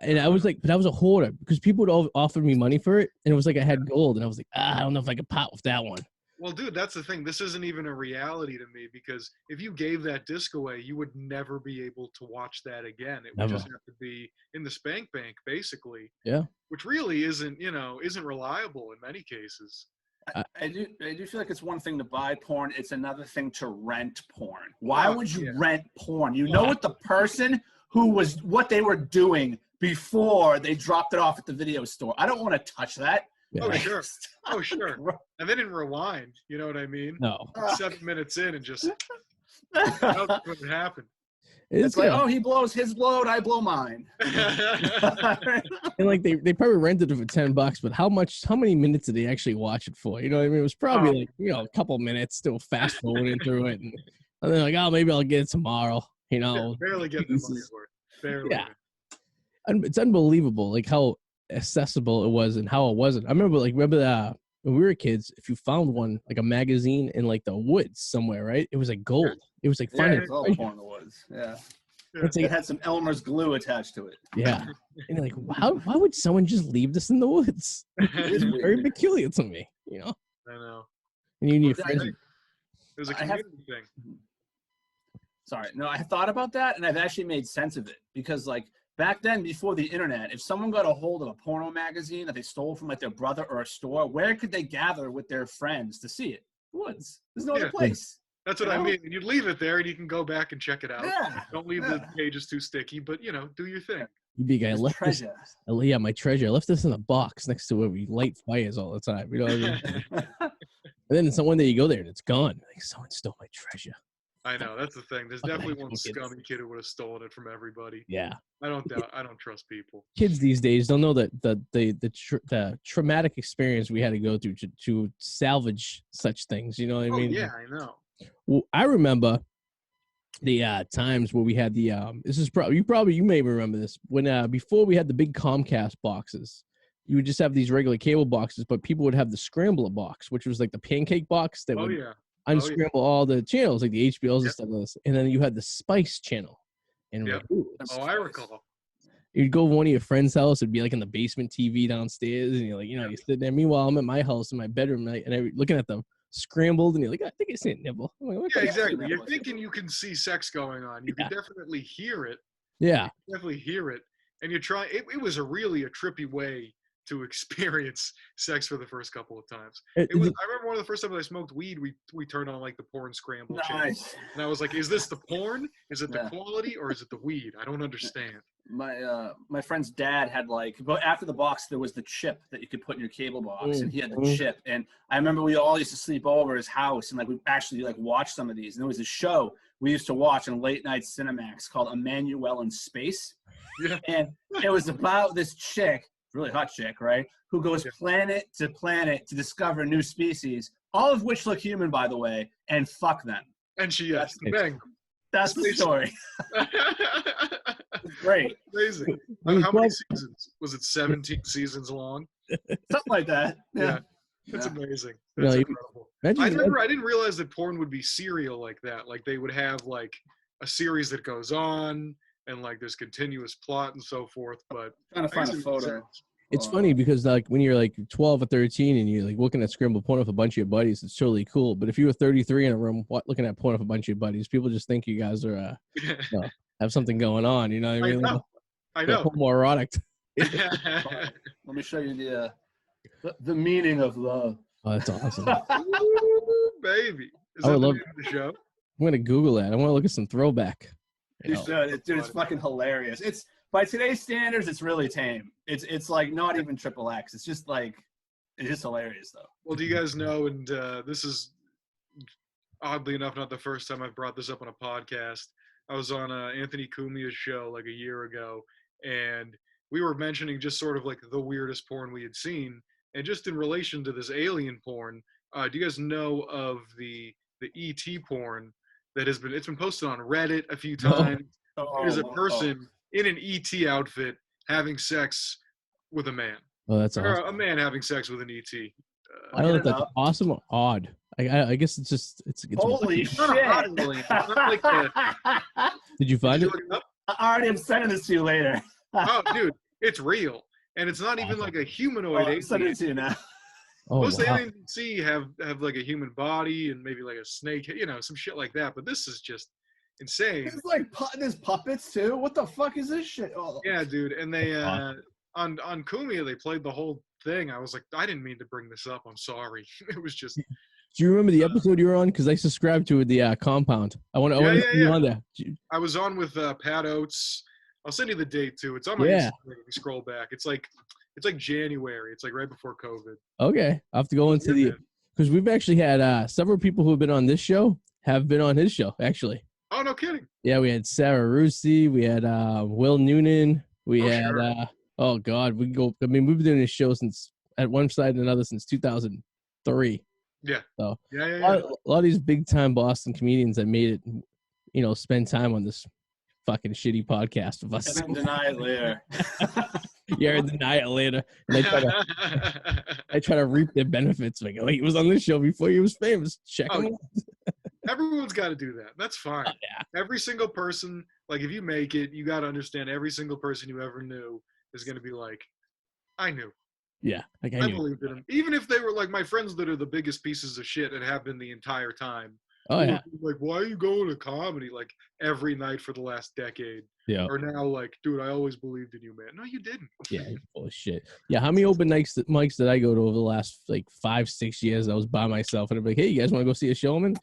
And I was like, but I was a hoarder because people would offer me money for it. And it was like I had gold. And I was like, I don't know if I could pot with that one.
Well, dude, that's the thing. This isn't even a reality to me because if you gave that disc away, you would never be able to watch that again. It would just have to be in the spank bank, basically.
Yeah.
Which really isn't reliable in many cases.
I do feel like it's one thing to buy porn. It's another thing to rent porn. Why would you rent porn? You know what the person what they were doing before they dropped it off at the video store. I don't want to touch that.
Yeah.
Oh, sure. And they didn't rewind. You know what I mean?
No.
7 minutes in and just what happened.
It's like, he blows his load, I blow mine.
And like they probably rented it for $10, but how many minutes did they actually watch it for? You know what I mean? It was probably a couple minutes, still fast forwarding through it, and then like, maybe I'll get it tomorrow. You know,
barely get the money's worth. Barely.
Yeah. And it's unbelievable, like how accessible it was and how it wasn't. I remember when we were kids, if you found one, like a magazine in like the woods somewhere, right? It was like gold. It was like finding
it's all porn in the woods. Yeah.
It's like,
it had some Elmer's glue attached to it.
Yeah. And like, why would someone just leave this in the woods? It's very peculiar to me, you know?
I know.
And you need friends.
It was a community thing.
Sorry. No, I thought about that, and I've actually made sense of it. Because, like, back then, before the internet, if someone got a hold of a porno magazine that they stole from, like, their brother or a store, where could they gather with their friends to see it? Woods. There's no other place.
That's what I mean. And you'd leave it there, and you can go back and check it out.
Yeah.
Don't leave the pages too sticky, but, you know, do your thing.
You big guy left treasure. Yeah, my treasure. I left this in a box next to where we light fires all the time. You know what I mean? And then one day you go there and it's gone. Like, someone stole my treasure.
I know, that's the thing. There's definitely one scummy kid who would have stolen it from everybody.
Yeah.
I don't trust people.
Kids these days don't know that the traumatic experience we had to go through to salvage such things. You know what I mean?
Yeah, I know.
Well, I remember the times where we had the this is you may remember this when before we had the big Comcast boxes. You would just have these regular cable boxes, but people would have the scrambler box, which was like the pancake box that would unscramble all the channels, like the HBOs and stuff like this. And then you had the Spice channel. And like,
I recall.
You'd go to one of your friend's house, it'd be like in the basement TV downstairs, and you're like, you're sitting there. Meanwhile, I'm at my house in my bedroom, and I'm looking at them scrambled, and you're like, I think I see a nibble. Like,
exactly. You're thinking you can see sex going on. You can definitely hear it.
Yeah.
Definitely hear it. And you're trying, it was really a trippy way to experience sex for the first couple of times. I remember one of the first times I smoked weed, we turned on like the porn scramble channel. And I was like, is this the porn? Is it the quality, or is it the weed? I don't understand.
My friend's dad had but after the box there was the chip that you could put in your cable box, and he had the chip. And I remember we all used to sleep over at his house, and like we actually like watched some of these. And there was a show we used to watch on late night Cinemax called Emmanuel in Space. Yeah. And it was about this chick, really hot chick, right, who goes planet to discover new species, all of which look human, by the way, and fuck them.
And she bang.
That's the story. It's great.
Amazing. How many seasons? Was it 17 seasons long?
Something like that. Yeah.
That's amazing. That's incredible. I didn't realize that porn would be serial like that. Like they would have like a series that goes on, and like there's continuous plot and so forth. But
trying to find a photo.
It's funny because like when you're like 12 or 13 and you're like looking at scrambled porn with a bunch of your buddies, it's totally cool. But if you were 33 in a room looking at porn with a bunch of your buddies, people just think you guys are have something going on. You know what I mean?
I know.
Homoerotic.
Let me show you the meaning of love.
Oh, that's awesome.
Ooh, baby. Is that the show?
I'm gonna Google that. I want to look at some throwback.
You should. Dude, it's fucking hilarious. It's by today's standards, it's really tame. It's like not even XXX. It's just like it's just hilarious though.
Well, do you guys know? And this is oddly enough not the first time I've brought this up on a podcast. I was on Anthony Cumia's show like a year ago, and we were mentioning just sort of like the weirdest porn we had seen, and just in relation to this alien porn. Do you guys know of the ET porn that has been posted on Reddit a few times? There's a person in an ET outfit having sex with a man.
Oh, that's awesome.
Or a man having sex with an ET.
I don't know if that's awesome or odd. I guess it's
holy shit.
Did you find it?
Arty, I'm sending this to you later.
Oh, dude, it's real. And it's not even like a humanoid alien.
I'm sending it to you now.
Most aliens you see have like a human body and maybe like a snake, some shit like that. But this is just insane.
It's like there's puppets too. What the fuck is this shit? Oh.
Yeah, dude. And they on Kumia they played the whole thing. I was like, I didn't mean to bring this up. I'm sorry. It was just.
Do you remember the episode you were on? Because I subscribed to the Compound. I want to see you on there.
I was on with Pat Oates. I'll send you the date too. It's on my Instagram. You scroll back. It's like January. It's like right before COVID.
Okay, I have to go into because we've actually had several people who have been on this show have been on his show actually.
Oh, no kidding.
Yeah, we had Sarah Rusi, we had Will Noonan, we had oh god, we've been doing this show since at one side and another since 2003.
Yeah.
So a lot of these big time Boston comedians that made it, spend time on this fucking shitty podcast with us.
And then deny it later.
Yeah, and deny it later. And I try to reap their benefits. Like, oh, he was on this show before he was famous. Check him out.
Everyone's got to do that. That's fine.
Oh, yeah.
Every single person, like if you make it, you got to understand every single person you ever knew is going to be like, I knew.
Yeah. Like
I believed in them. Even if they were like my friends that are the biggest pieces of shit and have been the entire time.
Oh, yeah.
Like, why are you going to comedy like every night for the last decade?
Yeah.
Or now, like, dude, I always believed in you, man. No, you didn't.
Yeah, you're full of shit. Yeah, how many open mics did I go to over the last like 5-6 years? I was by myself, and I'm like, hey, you guys want to go see a showman?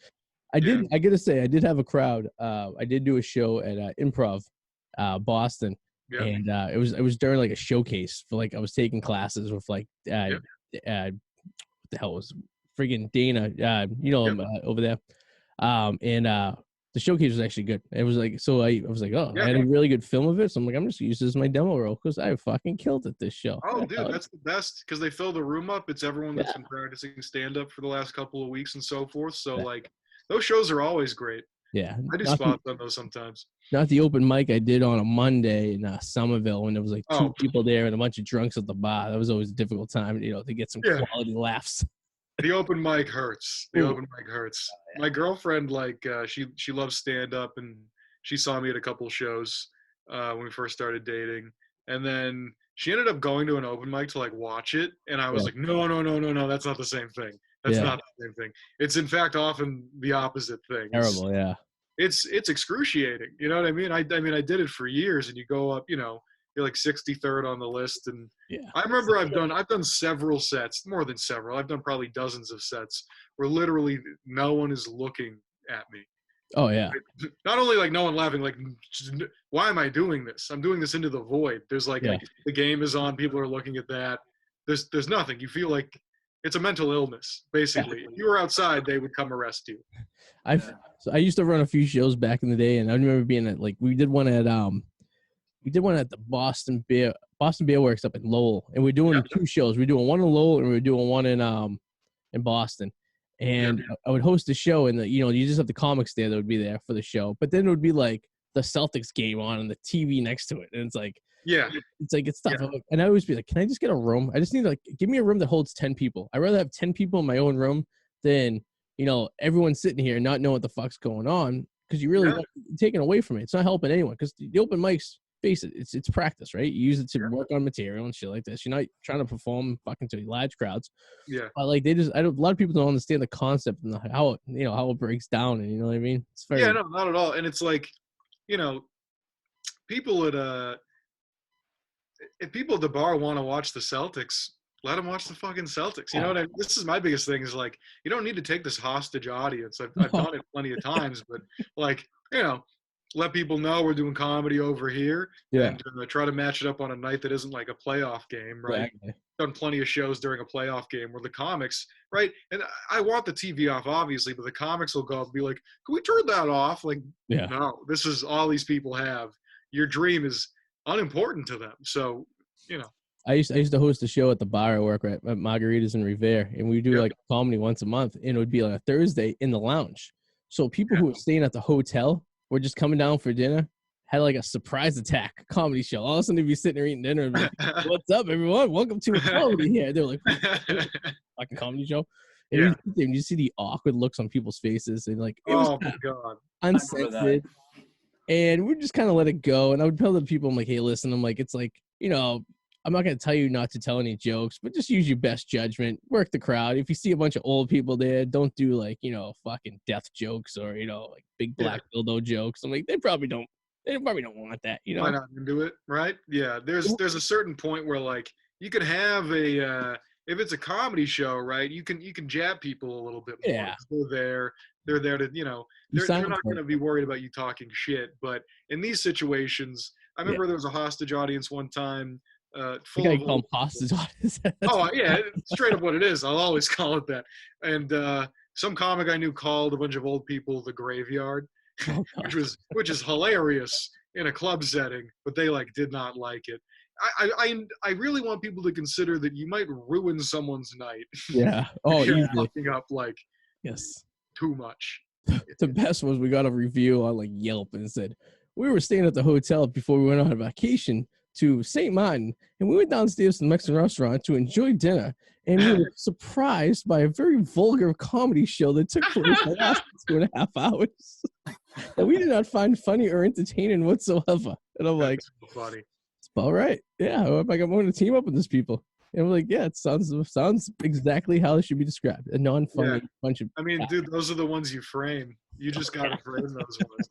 I gotta say, I did have a crowd. I did do a show at Improv, Boston, and it was during like a showcase for like I was taking classes with like what the hell was friggin' Dana, over there, and the showcase was actually good. It was like, so I was like, oh, I had a really good film of it. So I'm like, I'm just gonna use this as my demo reel because I fucking killed it this show.
Oh, dude, that's the best because they fill the room up. It's everyone that's been practicing stand up for the last couple of weeks and so forth. So like, those shows are always great.
Yeah,
I do spots on those sometimes.
Not the open mic I did on a Monday in Somerville when there was like 2 people there and a bunch of drunks at the bar. That was always a difficult time, to get some quality laughs.
The open mic hurts. Open mic hurts. My girlfriend, like, she loves stand-up, and she saw me at a couple shows when we first started dating. And then she ended up going to an open mic to, like, watch it. And I was like, no, that's not the same thing. That's not the same thing. It's, in fact, often the opposite thing.
Terrible,
It's excruciating. You know what I mean? I did it for years, and you go up, you're like 63rd on the list. And I remember I've done several sets, more than several. I've done probably dozens of sets where literally no one is looking at me.
Oh, yeah.
Not only like no one laughing, like, why am I doing this? I'm doing this into the void. There's like the game is on. People are looking at that. There's nothing. You feel like it's a mental illness, basically. If you were outside, they would come arrest you.
So I used to run a few shows back in the day, and I remember being at we did one at the Boston Beer Works up in Lowell, and we're doing 2 shows. We're doing one in Lowell, and we're doing one in Boston. And I would host a show, and you just have the comics there that would be there for the show. But then it would be like the Celtics game on the TV next to it, and it's like it's tough. Yeah. And I always be like, can I just get a room? I just need give me a room that holds 10 people. I'd rather have 10 people in my own room than everyone sitting here and not know what the fuck's going on, because you really taken away from it. It's not helping anyone, because the open mics, face it, it's practice, right? You use it to work on material and shit like this. You're not trying to perform fucking to large crowds. Yeah. But like a lot of people don't understand the concept and how it breaks down, and you know what I mean? It's very
no, not at all. And it's like, people if people at the bar want to watch the Celtics, let them watch the fucking Celtics. You know what I mean? This is my biggest thing is like, you don't need to take this hostage audience. I've done it plenty of times, but like, let people know we're doing comedy over here and try to match it up on a night that isn't like a playoff game, right? Exactly. Done plenty of shows during a playoff game where the comics, right? And I want the TV off, obviously, but the comics will go up and be like, can we turn that off? Like, no, this is all these people have. Your dream is unimportant to them. So,
I used to host a show at the bar I work at Margaritas and Revere, and we do like comedy once a month, and it would be like a Thursday in the lounge. So people who were staying at the hotel were just coming down for dinner, had like a surprise attack comedy show. All of a sudden they'd be sitting there eating dinner and be like, what's up, everyone? Welcome to a comedy here. They're like, fucking comedy show. And you see the awkward looks on people's faces, and like, it was
my God,
uncensored. And we just kind of let it go. And I would tell the people, I'm like, hey, listen, I'm like, it's like, I'm not going to tell you not to tell any jokes, but just use your best judgment. Work the crowd. If you see a bunch of old people there, don't do like, fucking death jokes or, like big black dildo jokes. I'm like, they probably don't want that,
Why not into it, right? Yeah. There's a certain point where like you could have if it's a comedy show, right? You can jab people a little bit more.
Yeah.
They're there to, they're not going to be worried about you talking shit. But in these situations, I remember there was a hostage audience one time.
I call them hostage audience.
Straight up what it is. I'll always call it that. And some comic I knew called a bunch of old people the graveyard, which is hilarious in a club setting, but they like did not like it. I really want people to consider that you might ruin someone's night.
Yeah. Oh,
you're fucking up like too much.
The best was we got a review on like Yelp and it said, we were staying at the hotel before we went on a vacation. to St. Martin, and we went downstairs to the Mexican restaurant to enjoy dinner, and we were surprised by a very vulgar comedy show that took place the last 2.5 hours that we did not find funny or entertaining whatsoever. And I'm like,
so funny.
It's about right. Yeah, I'm like, I'm going to team up with these people. And I'm like, yeah, it sounds exactly how it should be described. A non-funny bunch of.
I mean, dude, those are the ones you frame. You just got to frame those ones.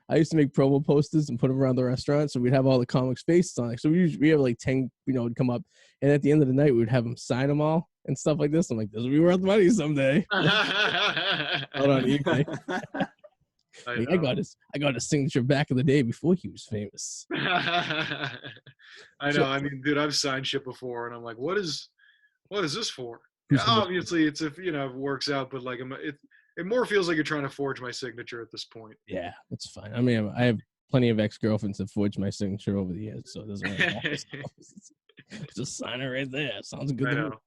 I used to make promo posters and put them around the restaurant, so we'd have all the comics' faces on it. So we have like 10, would come up, and at the end of the night, we would have them sign them all and stuff like this. I'm like, this will be worth money someday. Out on eBay. I got his signature back in the day before he was famous.
I know. I mean, dude, I've signed shit before, and I'm like, what is this for? Obviously, it's if it works out, but like, it more feels like you're trying to forge my signature at this point.
Yeah, that's fine. I mean, I have plenty of ex-girlfriends that forged my signature over the years, so it doesn't really matter. Just sign it right there. Sounds good to me.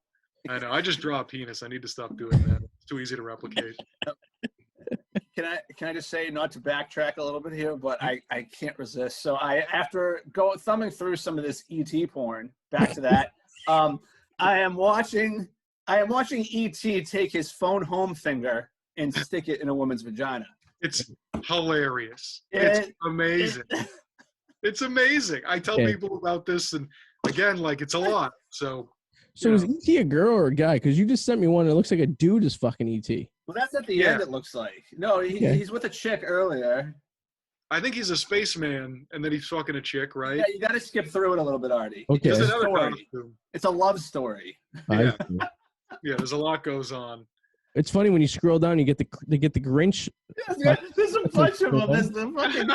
I know. I just draw a penis. I need to stop doing that. It's too easy to replicate.
Can I just say, not to backtrack a little bit here, but I can't resist. So after thumbing through some of this ET porn, back to that, I am watching ET take his phone home finger and stick it in a woman's vagina.
It's hilarious. It's amazing. It's amazing. I tell people about this, and again, like, it's a lot. So
is ET a girl or a guy? Because you just sent me one that looks like a dude is fucking ET.
Well, that's at the end, it looks like. No, he's with a chick earlier.
I think he's a spaceman, and then he's fucking a chick, right?
Yeah, you got to skip through it a little bit, Arty.
Okay.
There's another costume.
It's a love story.
Yeah. There's a lot goes on.
It's funny when you scroll down, you get the Grinch.
Yeah, there's a bunch of them. There's the fucking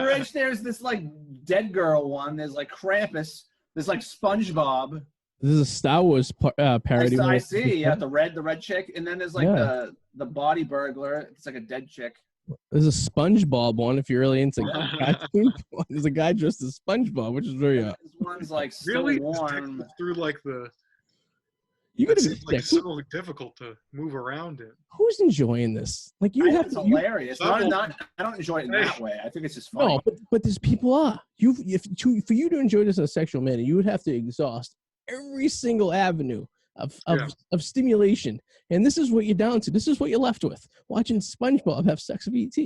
Grinch. There's this like dead girl one. There's like Krampus. There's like SpongeBob.
This is a Star Wars parody.
I see. Yeah, the red chick, and then there's like the body burglar. It's like a dead chick.
There's a SpongeBob one if you're really into cartoon. There's a guy dressed as SpongeBob, which is very.
This one's like
really
warm.
Through like the.
You gotta
be like so difficult to move around in.
Who's enjoying this? Like
it's hilarious. I don't enjoy it in that way. I think it's just funny.
No, but there's people are. For you to enjoy this in a sexual manner, you would have to exhaust every single avenue of stimulation, and this is what you're down to. This is what you're left with: watching SpongeBob have sex with ET.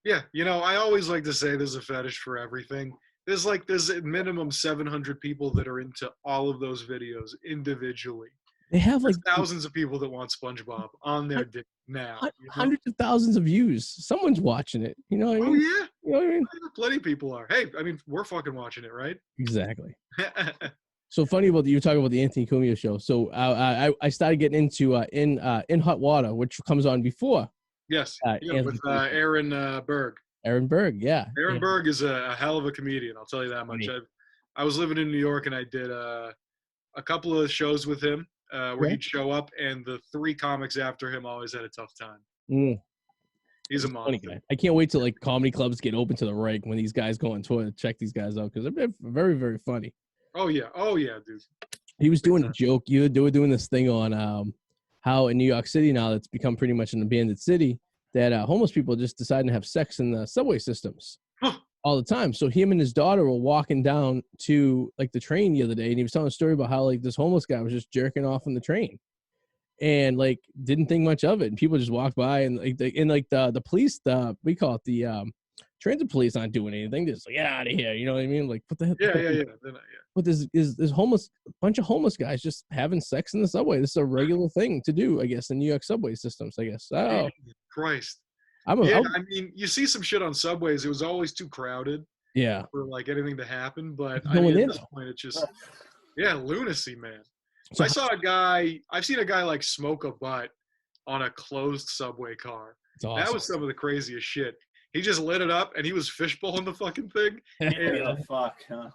Yeah, I always like to say there's a fetish for everything. There's a minimum 700 people that are into all of those videos individually.
They have like
thousands of people that want SpongeBob on their dick now.
Hundreds of thousands of views. Someone's watching it. You know what I mean?
Oh yeah.
You know what I mean?
Plenty of people are. Hey, I mean, we're fucking watching it, right?
Exactly. So funny about you talking about the Anthony Cumia show. So I started getting into in Hot Water, which comes on before.
Yes. With Aaron Berg.
Aaron Berg, yeah.
Aaron Berg is a hell of a comedian. I'll tell you that much. I was living in New York, and I did a couple of shows with him where he'd show up, and the 3 comics after him always had a tough time. He's a monster. Guy.
I can't wait till like comedy clubs get open to the right when these guys go on tour to check these guys out because they're very, very funny.
Oh yeah, dude.
He was doing a joke. They were doing this thing on how in New York City now that's become pretty much an abandoned city that homeless people just deciding to have sex in the subway systems all the time. So him and his daughter were walking down to like the train the other day, and he was telling a story about how like this homeless guy was just jerking off on the train, and like didn't think much of it, and people just walked by, and the police, we call it the transit police, aren't doing anything. They're just like, get out of here, you know what I mean? Like, what the hell?
Yeah.
But there's bunch of homeless guys just having sex in the subway. This is a regular thing to do, I guess, in New York subway systems, I guess. Oh,
Christ. I mean, you see some shit on subways. It was always too crowded.
Yeah.
For like anything to happen, but
at
this point, it's just lunacy, man. So I've seen a guy like smoke a butt on a closed subway car.
Awesome.
That was some of the craziest shit. He just lit it up and he was fishbowling the fucking thing.
Fuck, huh?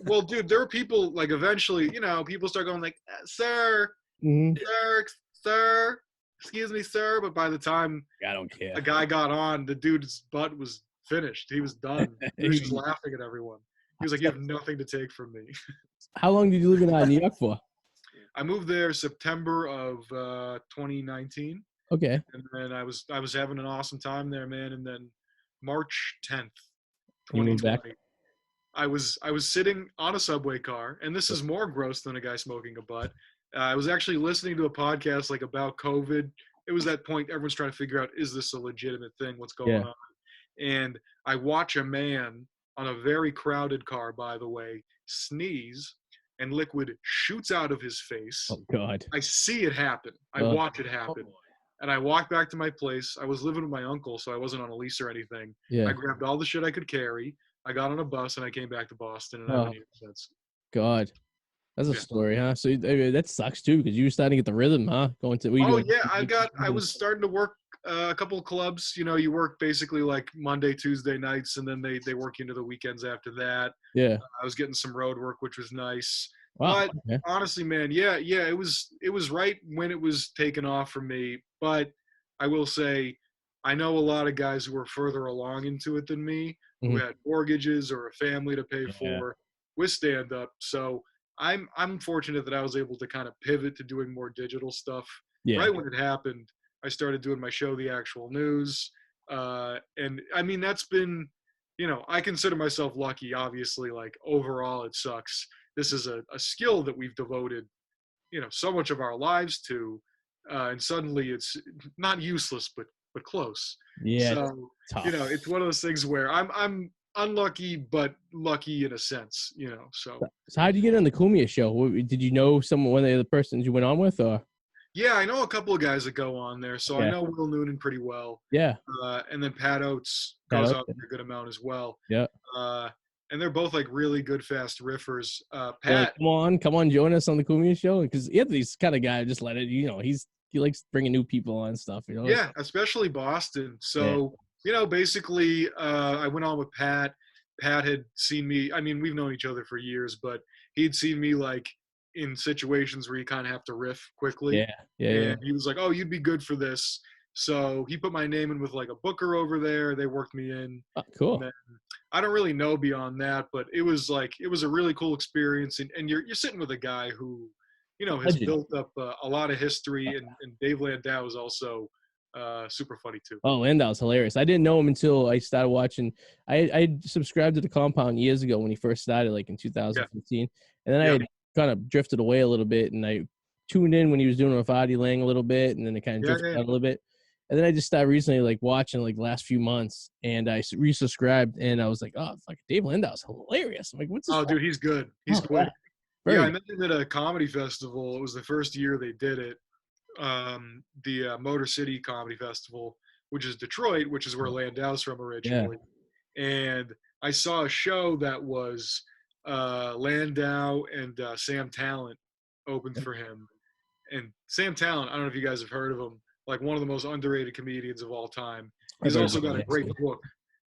Well, dude, there were people like eventually, people start going like, sir, sir, excuse me, sir. But by the time
I don't care,
a guy got on, the dude's butt was finished. He was done. He was just laughing at everyone. He was like, you have nothing to take from me.
How long did you live in New York for?
I moved there September of 2019.
Okay.
And then I was having an awesome time there, man. And then March 10th,
you moved back?
I was sitting on a subway car, and this is more gross than a guy smoking a butt. I was actually listening to a podcast like about COVID. It was that point everyone's trying to figure out, is this a legitimate thing? What's going on? And I watch a man on a very crowded car, by the way, sneeze, and liquid shoots out of his face.
Oh God!
I see it happen. I watch it happen. And I walked back to my place. I was living with my uncle, so I wasn't on a lease or anything.
Yeah.
I grabbed all the shit I could carry. I got on a bus, and I came back to Boston, and I've been here since.
God. That's a story, huh? So that sucks too, because you were starting to get the rhythm, huh? Going to
I was starting to work a couple of clubs. You know, you work basically like Monday, Tuesday nights, and then they work into the weekends after that.
Yeah.
I was getting some road work, which was nice.
Wow.
But honestly, man, it was right when it was taken off for me. But I will say, I know a lot of guys who were further along into it than me, who had mortgages or a family to pay for with stand up. So I'm fortunate that I was able to kind of pivot to doing more digital stuff. Yeah. Right when it happened, I started doing my show, The Actual News. And I mean, that's been, I consider myself lucky, obviously. Like, overall, it sucks. This is a skill that we've devoted, so much of our lives to. And suddenly it's not useless, but close. Yeah. So, it's one of those things where I'm unlucky, but lucky in a sense, so.
So how did you get on the Kumia show? Did you know one of the persons you went on with, or?
Yeah, I know a couple of guys that go on there. So I know Will Noonan pretty well.
Yeah.
And then Pat Oates goes on a good amount as well.
Yeah.
And they're both like really good, fast riffers. Pat.
Come on, join us on the Kumia show. Because Anthony's kind of guy, just let it, he likes bringing new people on stuff,
Yeah, especially Boston. So, basically, I went on with Pat. Pat had seen me. I mean, we've known each other for years, but he'd seen me like in situations where you kind of have to riff quickly. And he was like, "Oh, you'd be good for this." So he put my name in with like a booker over there. They worked me in.
Oh, cool.
And I don't really know beyond that, but it was a really cool experience. And you're sitting with a guy who, has built up a lot of history. And Dave Landau is also super funny too.
Oh, Landau's hilarious. I didn't know him until I started watching. I subscribed to the Compound years ago when he first started, like in 2015. And then I kind of drifted away a little bit, and I tuned in when he was doing it with Arty Lang a little bit, and then it kind of drifted out a little bit. And then I just started recently like watching like the last few months, and I resubscribed, and I was like, oh, fuck, Dave Landau's hilarious. I'm like, what's this?
Oh, dude, he's good. He's quick. Yeah, I met him at a comedy festival. It was the first year they did it. The Motor City Comedy Festival, which is Detroit, which is where Landau's from originally. Yeah. And I saw a show that was Landau and Sam Talent opened for him. And Sam Talent, I don't know if you guys have heard of him, like one of the most underrated comedians of all time. He's also got a great book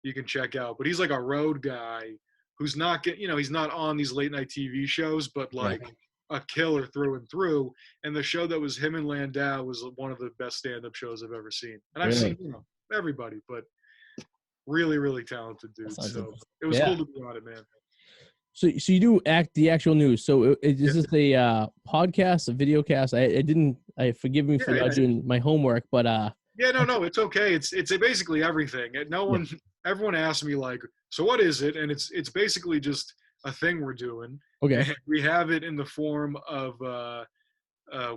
you can check out. But he's like a road guy who's not he's not on these late night TV shows, but like a killer through and through. And the show that was him and Landau was one of the best stand-up shows I've ever seen. And I've seen everybody, but really, really talented dude. So it was cool to be on it, man.
So you do the actual news. So is this a podcast, a video cast? I forgive me for not doing my homework, but
no, it's okay. It's basically everything. Everyone asks me like, so what is it? And it's basically just a thing we're doing.
Okay.
And we have it in the form of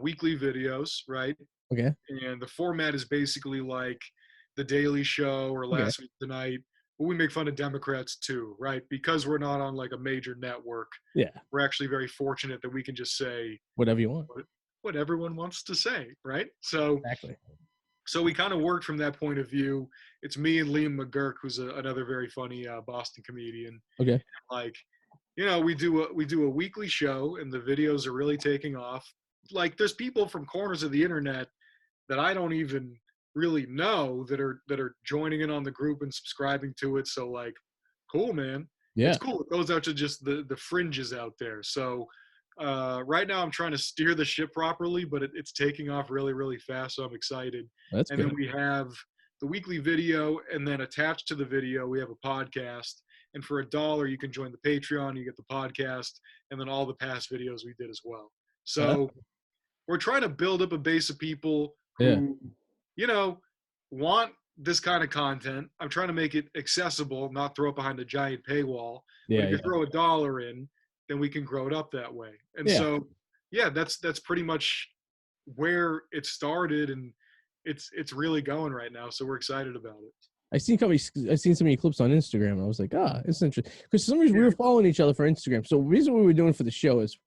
weekly videos, right?
Okay.
And the format is basically like The Daily Show or Last Week Tonight. But we make fun of Democrats too, right? Because we're not on like a major network.
Yeah.
We're actually very fortunate that we can just say
whatever you want.
What everyone wants to say, right? So
exactly.
So we kind of worked from that point of view. It's me and Liam McGurk, who's another very funny Boston comedian.
Okay.
And like, we do a weekly show, and the videos are really taking off. Like, there's people from corners of the internet that I don't even really know that are joining in on the group and subscribing to it. So like, cool, man. Yeah. It's cool. It goes out to just the fringes out there. So right now I'm trying to steer the ship properly, but it's taking off really, really fast. So I'm excited.
That's
and
good.
Then we have the weekly video, and then attached to the video, we have a podcast. And for $1, you can join the Patreon, you get the podcast, and then all the past videos we did as well. So we're trying to build up a base of people who, want this kind of content. I'm trying to make it accessible, not throw it behind a giant paywall.
Yeah,
but if you throw $1 in, then we can grow it up that way. And so, yeah, that's pretty much where it started, and it's really going right now. So we're excited about it.
I seen so many clips on Instagram, and I was like, it's interesting. Because for some reason we were following each other for Instagram. So the reason we were doing for the show is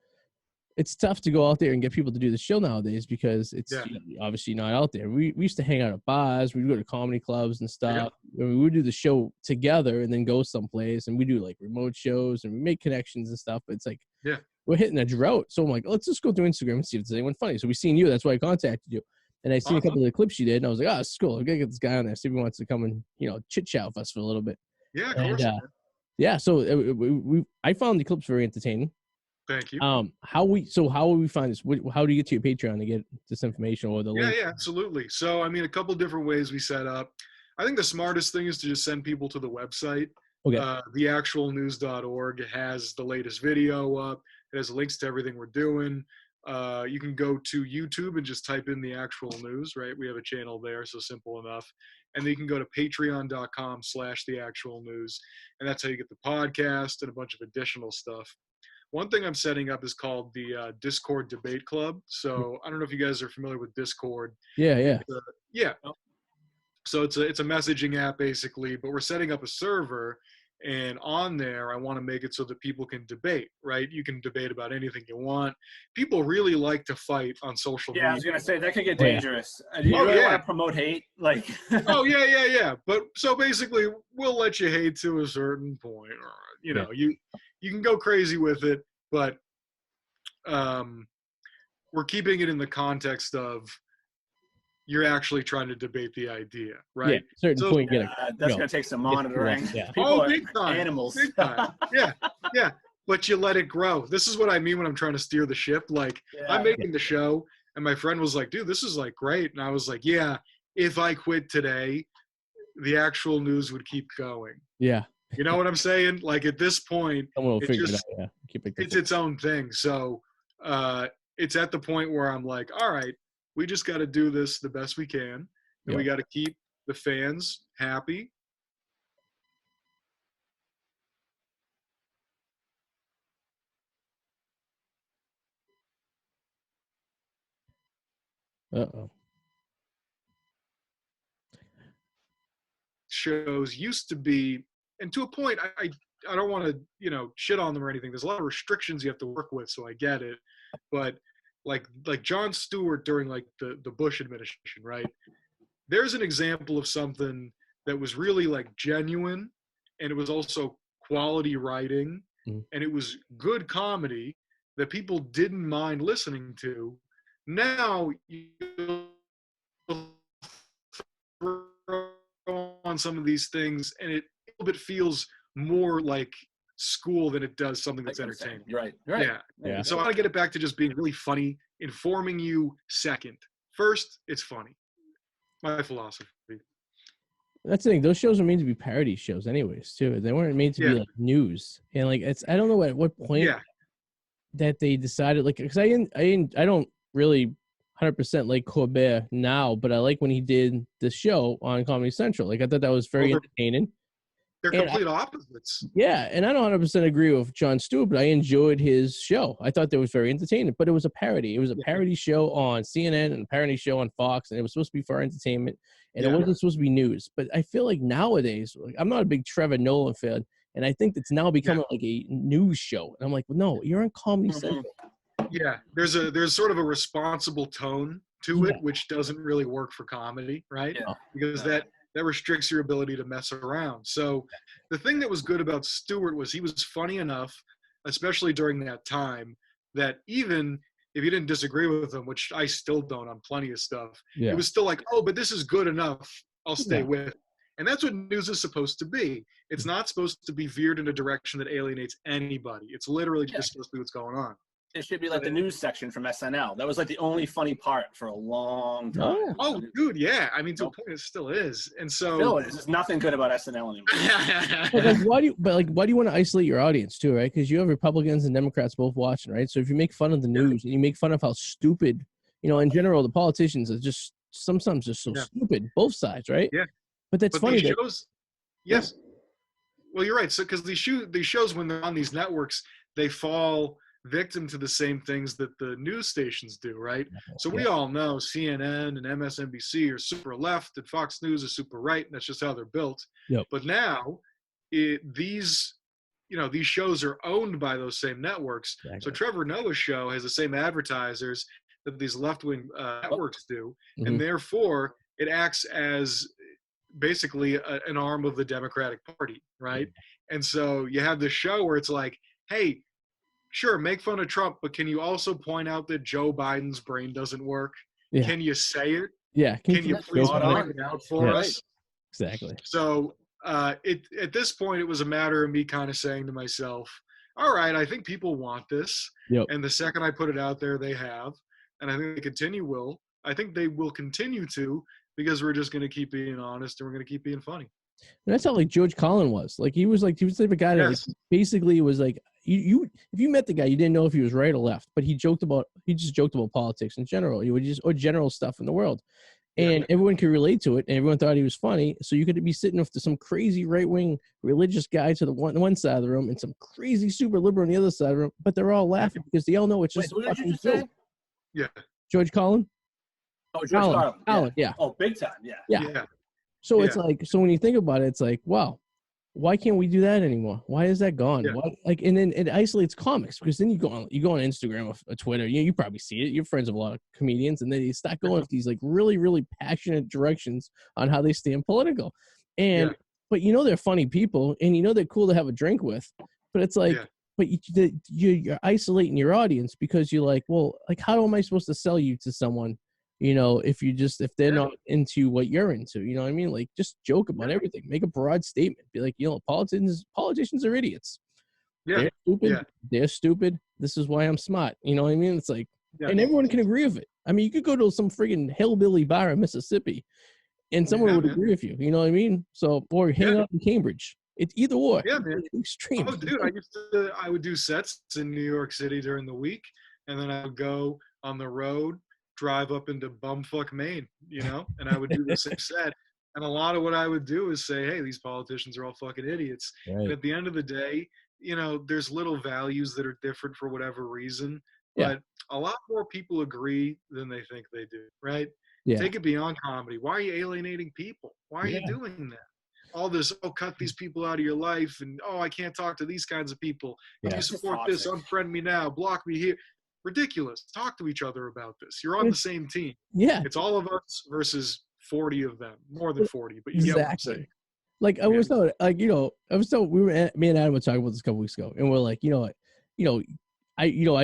it's tough to go out there and get people to do the show nowadays because it's obviously not out there. We used to hang out at bars. We'd go to comedy clubs and stuff. Yeah. We would do the show together and then go someplace, and we do like remote shows and we make connections and stuff. But it's like, we're hitting a drought. So I'm like, let's just go through Instagram and see if there's anyone funny. So we seen you. That's why I contacted you. And I seen a couple of the clips you did, and I was like, this is cool. I'm going to get this guy on there, see if he wants to come and, chit-chat with us for a little bit.
Yeah, of course.
Yeah, so I found the clips very entertaining.
Thank you.
How will we find this? How do you get to your Patreon to get this information or the link?
Yeah, absolutely. So, I mean, a couple different ways we set up. I think the smartest thing is to just send people to the website.
Okay.
Theactualnews.org has the latest video up. It has links to everything we're doing. You can go to YouTube and just type in The Actual News, right? We have a channel there, so simple enough. And then you can go to patreon.com/theactualnews, and that's how you get the podcast and a bunch of additional stuff. One thing I'm setting up is called the Discord Debate Club. So I don't know if you guys are familiar with Discord.
Yeah.
So it's a messaging app basically, but we're setting up a server, and on there I want to make it so that people can debate, right? You can debate about anything you want. People really like to fight on social media.
Yeah, I was going to say, that could get dangerous. Do you really want to promote hate? Like
Oh, yeah. But so basically, we'll let you hate to a certain point. Or, you can go crazy with it, but we're keeping it in the context of you're actually trying to debate the idea, right?
Yeah, certain point.
That's going to take some monitoring.
Yeah.
People
big time.
Animals.
Big time. Yeah. But you let it grow. This is what I mean when I'm trying to steer the ship. Like, I'm making the show, and my friend was like, dude, this is like great. And I was like, yeah, if I quit today, The Actual News would keep going.
Yeah.
You know what I'm saying? Like, at this point,
it's
its own thing. So it's at the point where I'm like, all right, we just got to do this the best we can, and we got to keep the fans happy.
Uh-oh.
Shows used to be, and to a point, I don't want to, shit on them or anything. There's a lot of restrictions you have to work with, so I get it. But like Jon Stewart during like the Bush administration, right? There's an example of something that was really like genuine, and it was also quality writing, and it was good comedy that people didn't mind listening to. Now you throw on some of these things, and it a little bit feels more like school than it does something that's entertaining.
Right.
Yeah. So I want to get it back to just being really funny, informing you second. First, it's funny. My philosophy.
That's the thing. Those shows are made to be parody shows anyways, too. They weren't made to be like news. And like, I don't know at what point that they decided, like, because I don't really 100% like Colbert now, but I like when he did the show on Comedy Central. Like, I thought that was very entertaining.
They're complete opposites.
Yeah, and I don't 100% agree with Jon Stewart, but I enjoyed his show. I thought that was very entertaining, but it was a parody. It was a parody show on CNN and a parody show on Fox, and it was supposed to be for entertainment, and it wasn't supposed to be news. But I feel like nowadays, like, I'm not a big Trevor Nolan fan, and I think it's now becoming like a news show. And I'm like, well, no, you're on Comedy Central.
Yeah, there's sort of a responsible tone to it, which doesn't really work for comedy, right? Yeah. Because that restricts your ability to mess around. So the thing that was good about Stewart was he was funny enough, especially during that time, that even if you didn't disagree with him, which I still don't on plenty of stuff, it was still like, oh, but this is good enough. I'll stay with it. And that's what news is supposed to be. It's not supposed to be veered in a direction that alienates anybody. It's literally just supposed to be what's going on.
It should be like the news section from SNL. That was like the only funny part for a long time.
Oh, dude, yeah. I mean, to a point, it still is. And so
still is. There's nothing good about SNL anymore.
Why do you want to isolate your audience too, right? Because you have Republicans and Democrats both watching, right? So if you make fun of the news and you make fun of how stupid, in general, the politicians are just sometimes just so stupid, both sides, right?
Yeah.
But that's
but
funny.
These shows, yes. Well, you're right. So because these shows, when they're on these networks, they fall victim to the same things that the news stations do, right? So we all know CNN and MSNBC are super left and Fox News is super right, and that's just how they're built.
Yep.
But now these shows are owned by those same networks. Exactly. So Trevor Noah's show has the same advertisers that these left-wing networks do, and therefore it acts as basically an arm of the Democratic Party, right? And so you have this show where it's like, hey, sure, make fun of Trump, but can you also point out that Joe Biden's brain doesn't work? Yeah. Can you say it?
Yeah.
Can you please point it out for us?
Exactly.
So at this point, it was a matter of me kind of saying to myself, all right, I think people want this. Yep. And the second I put it out there, they have. And I think I think they will continue to, because we're just going to keep being honest and we're going to keep being funny.
And that's how like George Carlin was. Like he was the type of guy that like, basically was like you if you met the guy, you didn't know if he was right or left, but he just joked about politics in general. He would or general stuff in the world. And everyone could relate to it, and everyone thought he was funny. So you could be sitting with some crazy right-wing religious guy to the one side of the room and some crazy super liberal on the other side of the room, but they're all laughing because they all know it's just
what did you just say?
Yeah.
George Carlin?
Oh, George Carlin.
Yeah.
Oh, big time,
yeah. So it's like, so when you think about it, it's like, wow, why can't we do that anymore? Why is that gone? Why, like, and then it isolates comics, because then you go on Instagram or Twitter, you probably see it. You're friends with a lot of comedians, and they start going with these like really, really passionate directions on how they stand political. And but they're funny people, and they're cool to have a drink with. But it's like, but you're isolating your audience, because you're like, well, like, how am I supposed to sell you to someone? If they're not into what you're into, you know what I mean? Like, just joke about everything. Make a broad statement. Be like, politicians are idiots. Yeah. They're stupid. Yeah. They're stupid. This is why I'm smart. You know what I mean? It's like, and everyone can agree with it. I mean, you could go to some friggin' hillbilly bar in Mississippi and someone would agree with you. You know what I mean? So, or hang out in Cambridge. It's either or.
Yeah, man.
Extreme.
Oh, dude, I would do sets in New York City during the week, and then I would go on the road, drive up into bumfuck Maine, and I would do the same set. And a lot of what I would do is say, hey, these politicians are all fucking idiots. Right. And at the end of the day, there's little values that are different for whatever reason, but a lot more people agree than they think they do, right? Yeah. Take it beyond comedy. Why are you alienating people? Why are you doing that? All this, cut these people out of your life, and I can't talk to these kinds of people. If you support this, unfriend me now, block me here. Ridiculous. Talk to each other about this. You're on the same team. Yeah. It's all of us versus 40 of them. More than 40, but you get what I'm saying.
Like, I was told, me and Adam were talking about this a couple weeks ago, and we're like, I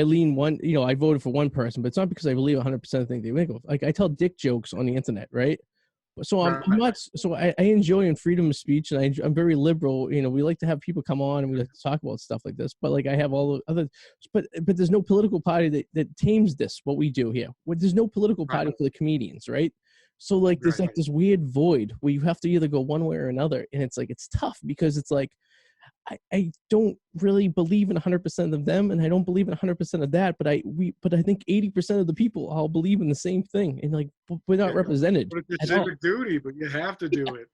lean one, I voted for one person, but it's not because I believe 100% of the thing they make. Like, I tell dick jokes on the internet, right? So I'm not. So I enjoy in freedom of speech, and I'm very liberal. We like to have people come on, and we like to talk about stuff like this. But like, I have all the other, but there's no political party that tames this. What we do here, there's no political party for the comedians, right? So like, there's like this weird void where you have to either go one way or another, and it's like, it's tough, because it's like, I don't really believe in 100% of them, and I don't believe in 100% of that. But I think 80% of the people all believe in the same thing, and like, we're not represented.
But it's your civic duty, but you have to do it.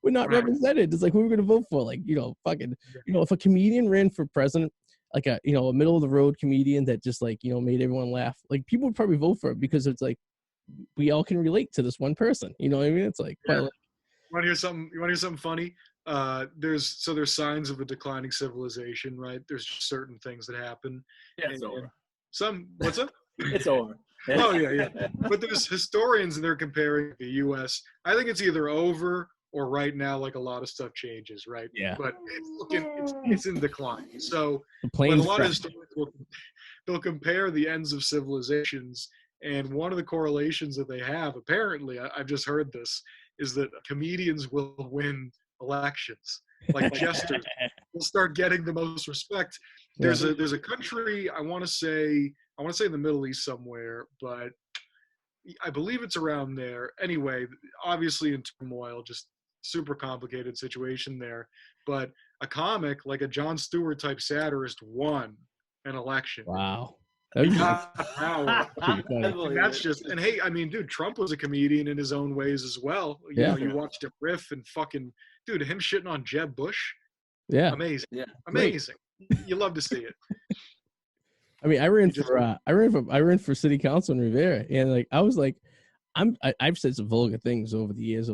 We're not represented. It's like, who are we going to vote for? Like, if a comedian ran for president, like a middle of the road comedian that just like made everyone laugh, like, people would probably vote for it, because it's like, we all can relate to this one person. You know what I mean? It's like,
you want to hear something funny? There's signs of a declining civilization, right? There's just certain things that happen.
Yeah, it's over.
What's up?
It's over.
Oh yeah. But there's historians, and they're comparing the U.S. I think it's either over, or right now, like, a lot of stuff changes, right?
Yeah.
But it's in decline. So, but a lot of historians they'll compare the ends of civilizations, and one of the correlations that they have, apparently, I've just heard this, is that comedians will win elections. Like, jesters will start getting the most respect. There's a country, I want to say in the Middle East somewhere, but I believe it's around there. Anyway, obviously in turmoil, just super complicated situation there. But a comic, like a Jon Stewart type satirist, won an election.
Wow.
Wow. And that's just, and hey, I mean, dude, Trump was a comedian in his own ways as well. You know, you watched him riff and fucking, dude, him shitting on Jeb Bush.
Yeah.
Amazing.
Yeah.
Amazing. You love to see it.
I mean, I ran for city council in Rivera, and like I was like, I've said some vulgar things over the years,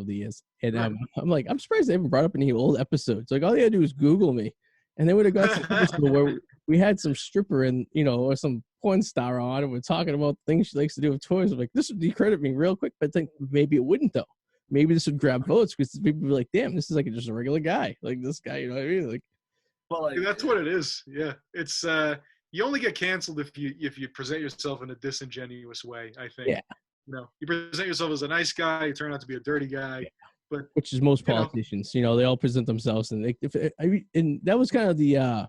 and I'm like, I'm surprised they haven't brought up any old episodes. Like all they had to do is Google me, and they would have got some episode where we had some stripper and or some porn star on, and we're talking about things she likes to do with toys. I'm like, this would decredit me real quick, but I think maybe it wouldn't though. Maybe this would grab votes because people would be like, damn, this is like just a regular guy, like this guy. You know what I mean? Like,
well, like, that's what it is. Yeah, it's you only get canceled if you present yourself in a disingenuous way. I think. Yeah. You present yourself as a nice guy, you turn out to be a dirty guy. But
which is most politicians. They all present themselves, and and that was kind of the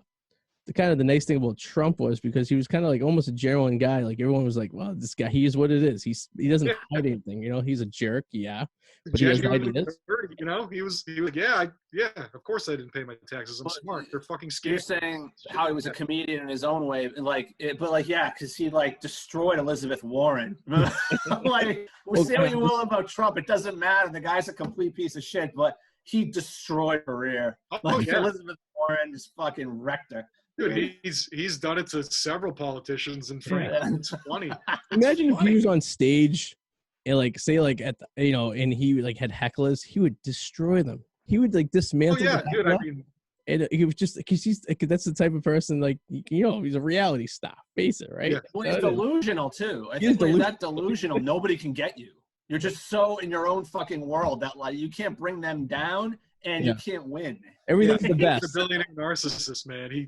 nice thing about Trump was because he was kind of like almost a genuine guy. Like everyone was like, well, this guy, he is what it is. He doesn't hide anything. He's a jerk. Yeah. But he has ideas.
He was like, yeah, of course I didn't pay my taxes. I'm smart. They're fucking scared.
You're saying how he was a comedian in his own way, because he destroyed Elizabeth Warren. Like, say what you will about Trump, it doesn't matter. The guy's a complete piece of shit, but he destroyed her career. Elizabeth Warren just fucking wrecked her.
Dude, he's done it to several politicians, and it's funny.
Imagine if he was on stage and and he had hecklers, he would destroy them. He would dismantle.
Oh yeah, dude. I mean,
and he was just because that's the type of person he's a reality star, face it, right?
Yeah. Well, he's delusional too. I think when you're that delusional, nobody can get you. You're just so in your own fucking world that you can't bring them down and you can't win.
Everything's the best.
He's a billionaire narcissist, man. You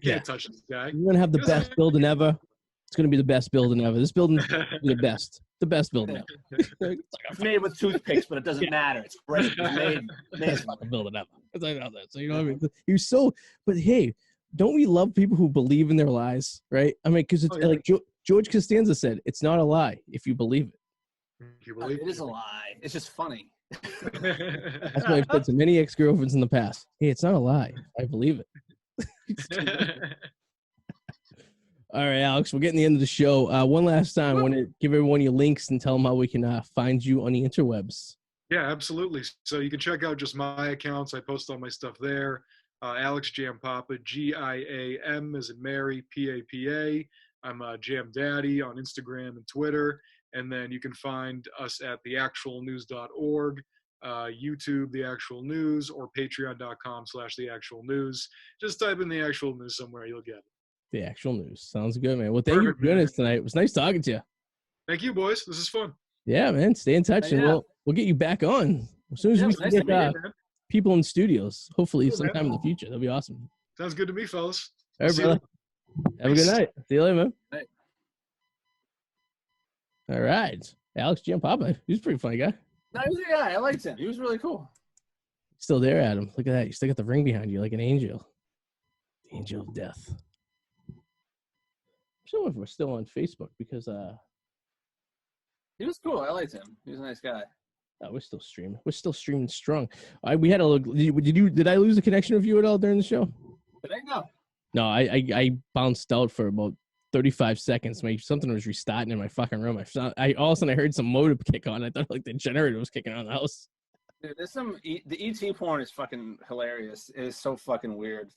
can't touch this guy.
You're gonna have the best building ever. It's gonna be the best building ever. This building's the best building ever.
It's made with toothpicks, but it doesn't matter. It's great. It's made
fucking building ever. I know that. So what I mean. He was so. But hey, don't we love people who believe in their lies, right? I mean, because it's like George Costanza said, it's not a lie if you believe it.
It is a lie. It's just funny.
That's why I've said to many ex-girlfriends in the past. Hey, it's not a lie. I believe it. All right, Alex, we're getting the end of the show. One last time, I want to give everyone your links and tell them how we can find you on the interwebs.
Yeah, absolutely. So you can check out just my accounts. I post all my stuff there. Alex Giampapa, Giam as in Mary, Papa. I'm Jam Daddy on Instagram and Twitter. And then you can find us at theactualnews.org, YouTube, The Actual News, or patreon.com/theactualnews. Just type in The Actual News somewhere, you'll get it. The Actual News. Sounds good, man. Well, thank you for joining us tonight. It was nice talking to you. Thank you, boys. This is fun. Yeah, man. Stay in touch, and we'll get you back on as soon as we can get people in studios. Hopefully sometime in the future. That'll be awesome. Sounds good to me, fellas. All right, brother. Have a good night. See you later, man. Night. All right. Alex Giampapa. He's a pretty funny guy. No, he was a guy. I liked him. He was really cool. Still there, Adam. Look at that. You still got the ring behind you like an angel. The angel of death. I'm sure if we're still on Facebook because he was cool. I liked him. He was a nice guy. Oh, we're still streaming. We're still streaming strong. We had a look. Did I lose the connection with you at all during the show? Did I know? No, I bounced out for about 35 seconds. Something was restarting in my fucking room. I all of a sudden I heard some motor kick on. I thought like the generator was kicking on the house. Dude, there's the ET porn is fucking hilarious. It is so fucking weird.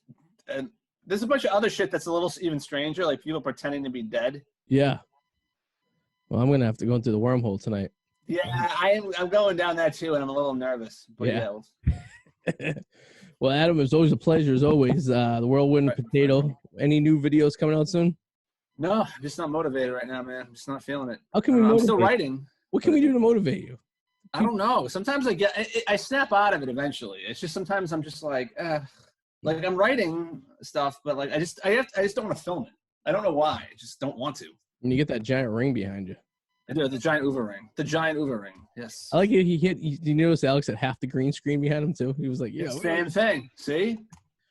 And there's a bunch of other shit that's a little even stranger, like people pretending to be dead. Yeah. Well, I'm gonna have to go into the wormhole tonight. Yeah, I'm going down that too, and I'm a little nervous. But yeah. Well, Adam, it's always a pleasure as always. The whirlwind potato. Any new videos coming out soon? No, I'm just not motivated right now, man. I'm just not feeling it. How can we motivate? I'm still writing. What can we do to motivate you? I don't know. Sometimes I snap out of it eventually. It's just sometimes I'm just like I'm writing stuff, but like I just don't want to film it. I don't know why. I just don't want to. When you get that giant ring behind you. I do, the giant Uber ring. The giant Uber ring, yes. I like it. You notice Alex had half the green screen behind him too? He was like, yeah. Same thing. See?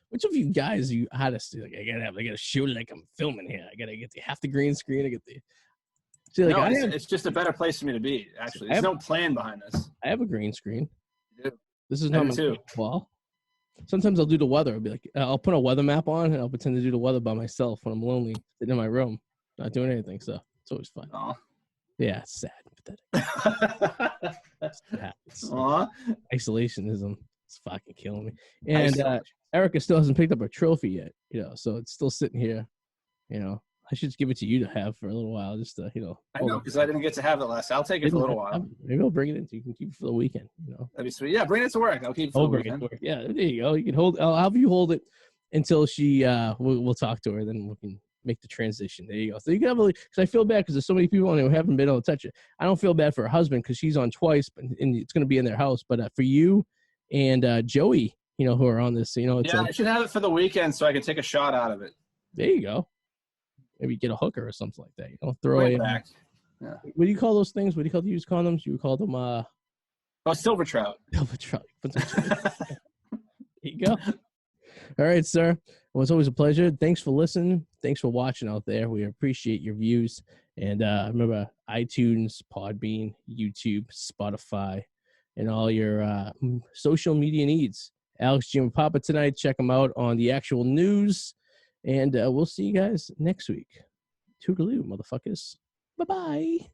Which of you guys you had us do? Like, I gotta shoot it like I'm filming here. I gotta get half the green screen. I get the. See, like, no, it's just a better place for me to be. Actually, there's no plan behind this. I have a green screen. Yeah. This is not my wall. Sometimes I'll do the weather. I'll be like, I'll put a weather map on and I'll pretend to do the weather by myself when I'm lonely sitting in my room.
Not doing anything, so it's always fun.
Aw.
Yeah, it's sad, pathetic.
Aw.
Isolationism is fucking killing me. And Erica still hasn't picked up her trophy yet, so it's still sitting here. I should just give it to you to have for a little while, just to,
I know, because I didn't get to have it last. I'll take it for a little while.
Maybe I'll bring it in so you can keep it for the weekend.
That'd be sweet. Yeah, bring it to work. I'll keep it for the weekend.
Yeah, there you go. You can hold. I'll have you hold it until she. We'll talk to her, then we can make the transition. There you go. So you can have because I feel bad because there's so many people on there who haven't been able to touch it. I don't feel bad for her husband because she's on twice, and it's going to be in their house. But for you and Joey, who are on this, it's
I should have it for the weekend so I can take a shot out of it.
There you go. Maybe get a hooker or something like that. Throw
Way
a
back. Yeah.
What do you call those things? What do you call the used condoms? You would call them
silver trout.
Silver trout. There you go. All right, sir. Well, it's always a pleasure. Thanks for listening. Thanks for watching out there. We appreciate your views. And remember, iTunes, Podbean, YouTube, Spotify, and all your social media needs. Alex Giampapa tonight. Check him out on the actual news. And we'll see you guys next week. Toodaloo, motherfuckers. Bye-bye.